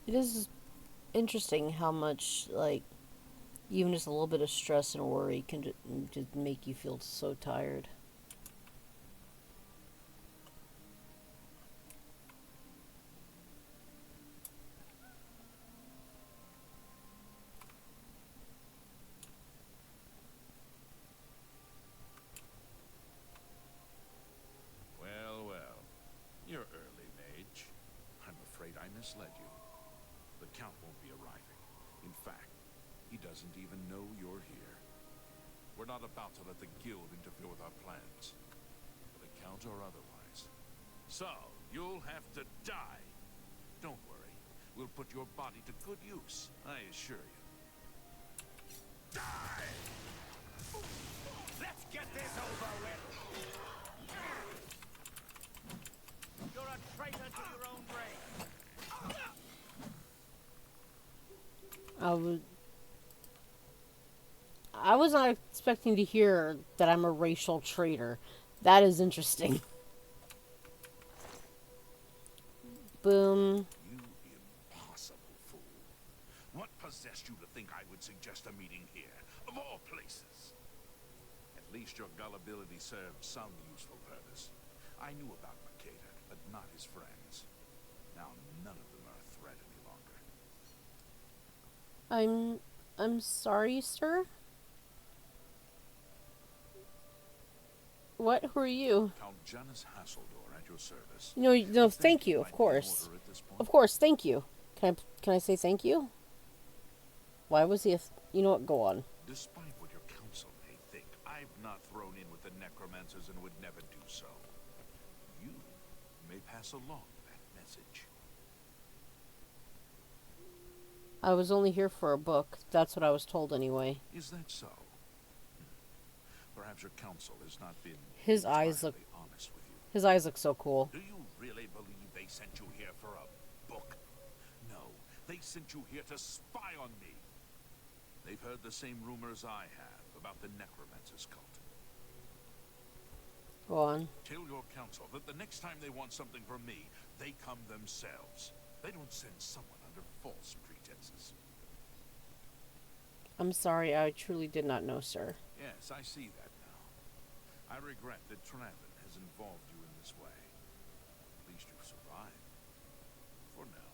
It is interesting how much, like, even just a little bit of stress and worry can just make you feel so tired. Well, well. You're early, Mage. I'm afraid I misled you. The Count won't be arriving. In fact, he doesn't even know you're here. We're not about to let the Guild interfere with our plans. For the Count or otherwise. So, you'll have to die. Don't worry. We'll put your body to good use, I assure you. Die! Let's get this over with. You're a traitor to your own race. I was not expecting to hear that I'm a racial traitor. That is interesting. Boom. You impossible fool. What possessed you to think I would suggest a meeting here, of all places? At least your gullibility served some useful purpose. I knew about Makeda, but not his friends. Now none of them are a threat any longer. I'm sorry, sir. What? Who are you? Count Janus Hasseldor at your service. No, thank you, of course. Of course, thank you. Can I say thank you? Why was he you know what, go on. Despite what your council may think, I've not thrown in with the necromancers and would never do so. You may pass along that message. I was only here for a book. That's what I was told anyway. Is that so? Perhaps your council has not been His eyes look honest with you. His eyes look so cool. Do you really believe they sent you here for a book? No, they sent you here to spy on me. They've heard the same rumors I have about the Necromancer's cult. Go on. Tell your council that the next time they want something from me, they come themselves. They don't send someone under false pretenses. I'm sorry, I truly did not know, sir. Yes, I see that now. I regret that Traven has involved you in this way. At least you've survived. For now.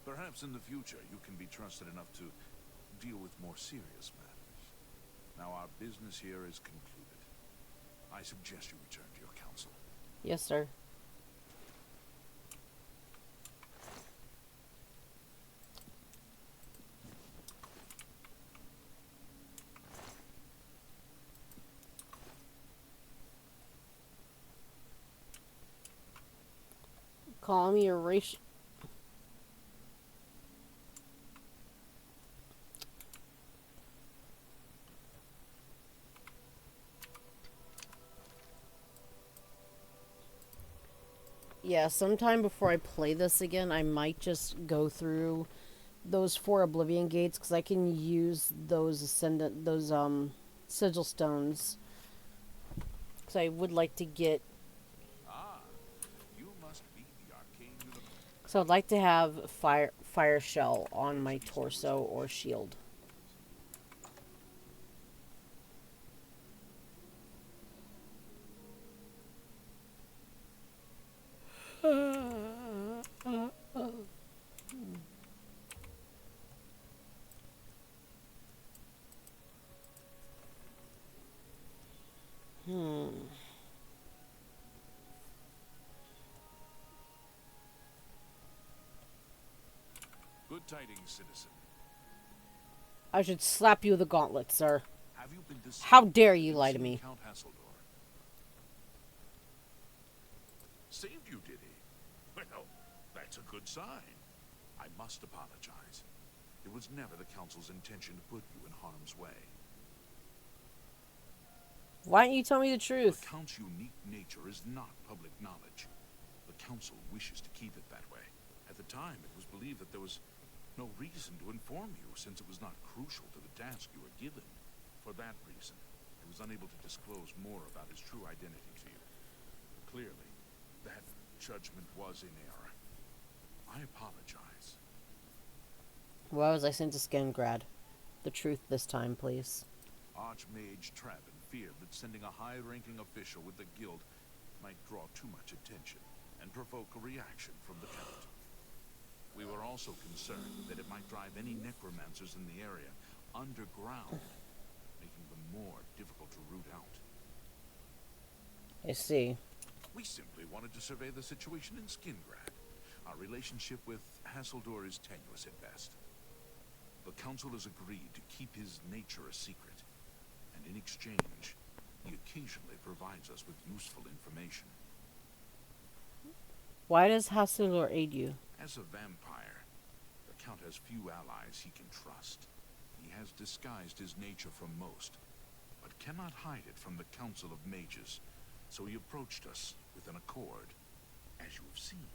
Perhaps in the future you can be trusted enough to deal with more serious matters. Now our business here is concluded. I suggest you return to your council. Yes, sir. Call me a racial... Yeah, sometime before I play this again, I might just go through those 4 Oblivion gates, because I can use those sigil stones. Because I would like to get... You must be the arcane universe. So I'd like to have fire shell on my torso or shield. tidings, citizen? I should slap you with a gauntlet, sir. Have you been deceived? How dare you lie to me? Count Hasseldor. Saved you, did he? Well, that's a good sign. I must apologize. It was never the Council's intention to put you in harm's way. Why don't you tell me the truth? The Count's unique nature is not public knowledge. The Council wishes to keep it that way. At the time, it was believed that there was no reason to inform you, since it was not crucial to the task you were given. For that reason, I was unable to disclose more about his true identity to you. Clearly, that judgment was in error. I apologize. Why was I sent to Skingrad? The truth this time, please. Archmage Traven feared that sending a high-ranking official with the guild might draw too much attention and provoke a reaction from the Count. We were also concerned that it might drive any necromancers in the area underground, making them more difficult to root out. I see. We simply wanted to survey the situation in Skingrad. Our relationship with Hasseldor is tenuous at best. The Council has agreed to keep his nature a secret, and in exchange, he occasionally provides us with useful information. Why does Hasselor aid you? As a vampire, the Count has few allies he can trust. He has disguised his nature from most, but cannot hide it from the Council of Mages, so he approached us with an accord. As you have seen,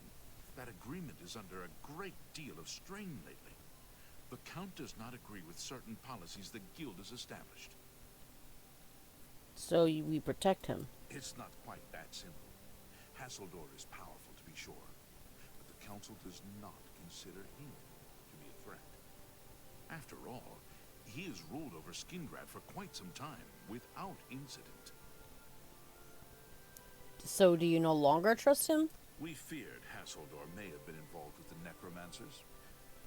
that agreement is under a great deal of strain lately. The Count does not agree with certain policies the Guild has established. So we protect him. It's not quite that simple. Hasseldor is powerful, to be sure, but the Council does not consider him to be a threat. After all, he has ruled over Skingrad for quite some time, without incident. So do you no longer trust him? We feared Hasseldor may have been involved with the necromancers.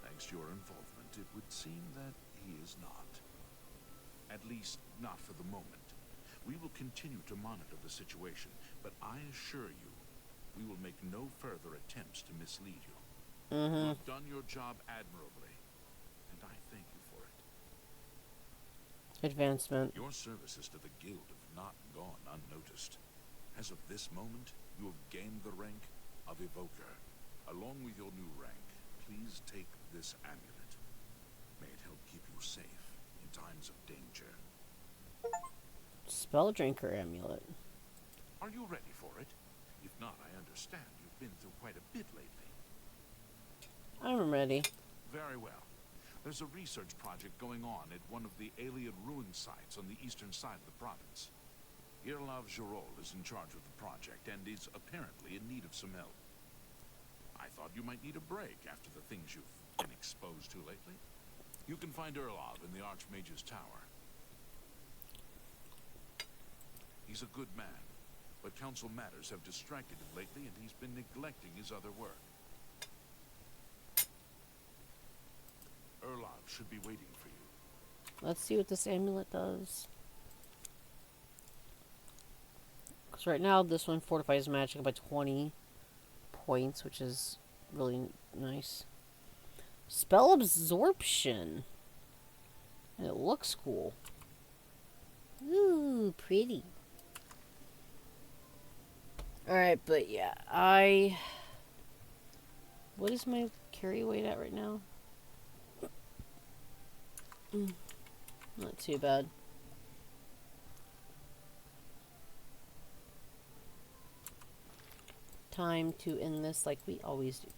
Thanks to your involvement, it would seem that he is not. At least, not for the moment. We will continue to monitor the situation, but I assure you, we will make no further attempts to mislead you. You have done your job admirably, and I thank you for it. Advancement. Your services to the Guild have not gone unnoticed. As of this moment, you have gained the rank of Evoker. Along with your new rank, please take this amulet. May it help keep you safe in times of danger. Spell Drinker Amulet. Are you ready for it? If not, I understand you've been through quite a bit lately. I'm ready. Very well. There's a research project going on at one of the Alien ruin sites on the eastern side of the province. Irlav Jirol is in charge of the project and is apparently in need of some help. I thought you might need a break after the things you've been exposed to lately. You can find Irlav in the Archmage's tower. He's a good man, but council matters have distracted him lately and he's been neglecting his other work. Irlav should be waiting for you. Let's see what this amulet does. Because right now this one fortifies magic by 20 points, which is really nice. Spell absorption. And it looks cool. Ooh, pretty. Alright, but yeah, what is my carry weight at right now? Not too bad. Time to end this like we always do.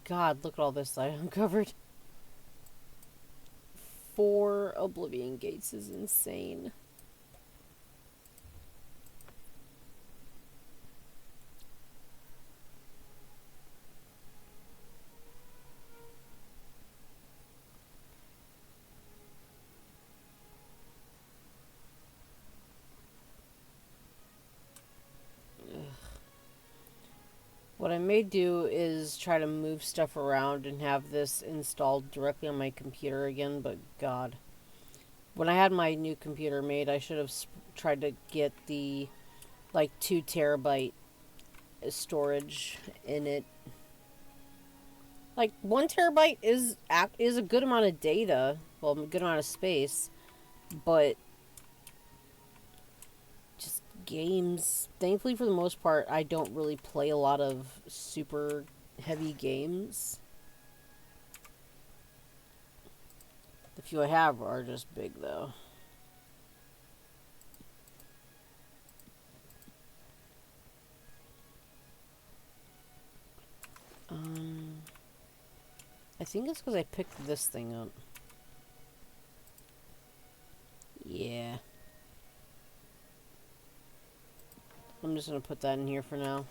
God, look at all this I uncovered. 4 Oblivion gates is insane. What I may do is try to move stuff around and have this installed directly on my computer again, but God. When I had my new computer made, I should have tried to get the, like, 2 terabyte storage in it. Like 1 terabyte is a good amount of data, well, a good amount of space, but just games. Thankfully, for the most part, I don't really play a lot of super heavy games. The few I have are just big, though. I think it's because I picked this thing up. Yeah. I'm just going to put that in here for now.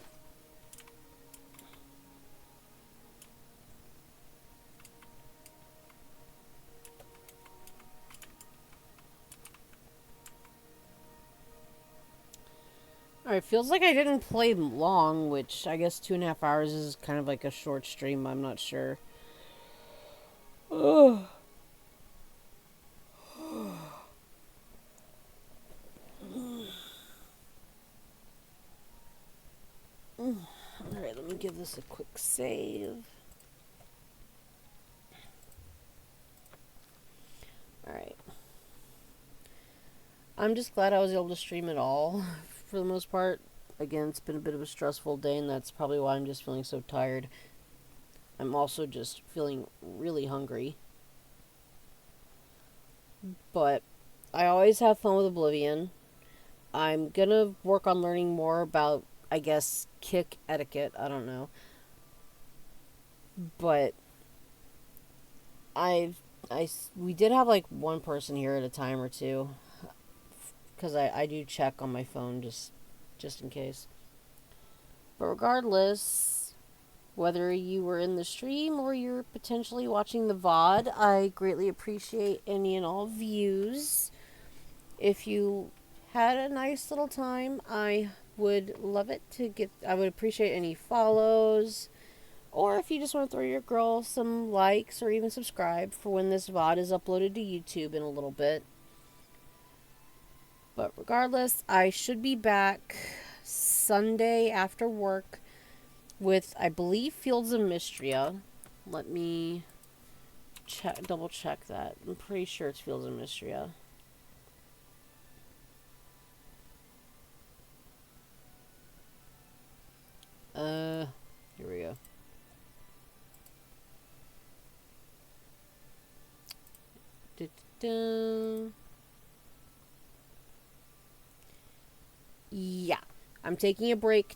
Alright, feels like I didn't play long, which I guess 2.5 hours is kind of like a short stream, I'm not sure. Ugh. Alright, let me give this a quick save. Alright. I'm just glad I was able to stream it all, for the most part. Again, it's been a bit of a stressful day, and that's probably why I'm just feeling so tired. I'm also just feeling really hungry. But I always have fun with Oblivion. I'm gonna work on learning more about, I guess, kick etiquette. I don't know. But we did have like one person here at a time or two. Because I do check on my phone just in case. But regardless, whether you were in the stream or you're potentially watching the VOD, I greatly appreciate any and all views. If you had a nice little time, I would love it to get... I would appreciate any follows. Or if you just want to throw your girl some likes or even subscribe for when this VOD is uploaded to YouTube in a little bit. But regardless, I should be back Sunday after work with, I believe, Fields of Mystria. Let me double check that. I'm pretty sure it's Fields of Mystria. Here we go. Da-da-da. Yeah, I'm taking a break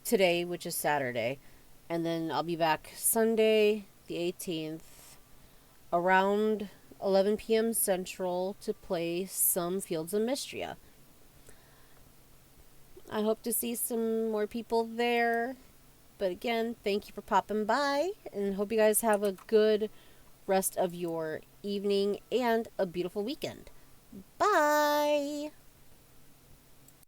today, which is Saturday, and then I'll be back Sunday, the 18th, around 11 p.m. Central to play some Fields of Mystria. I hope to see some more people there, but again, thank you for popping by, and hope you guys have a good rest of your evening and a beautiful weekend. Bye!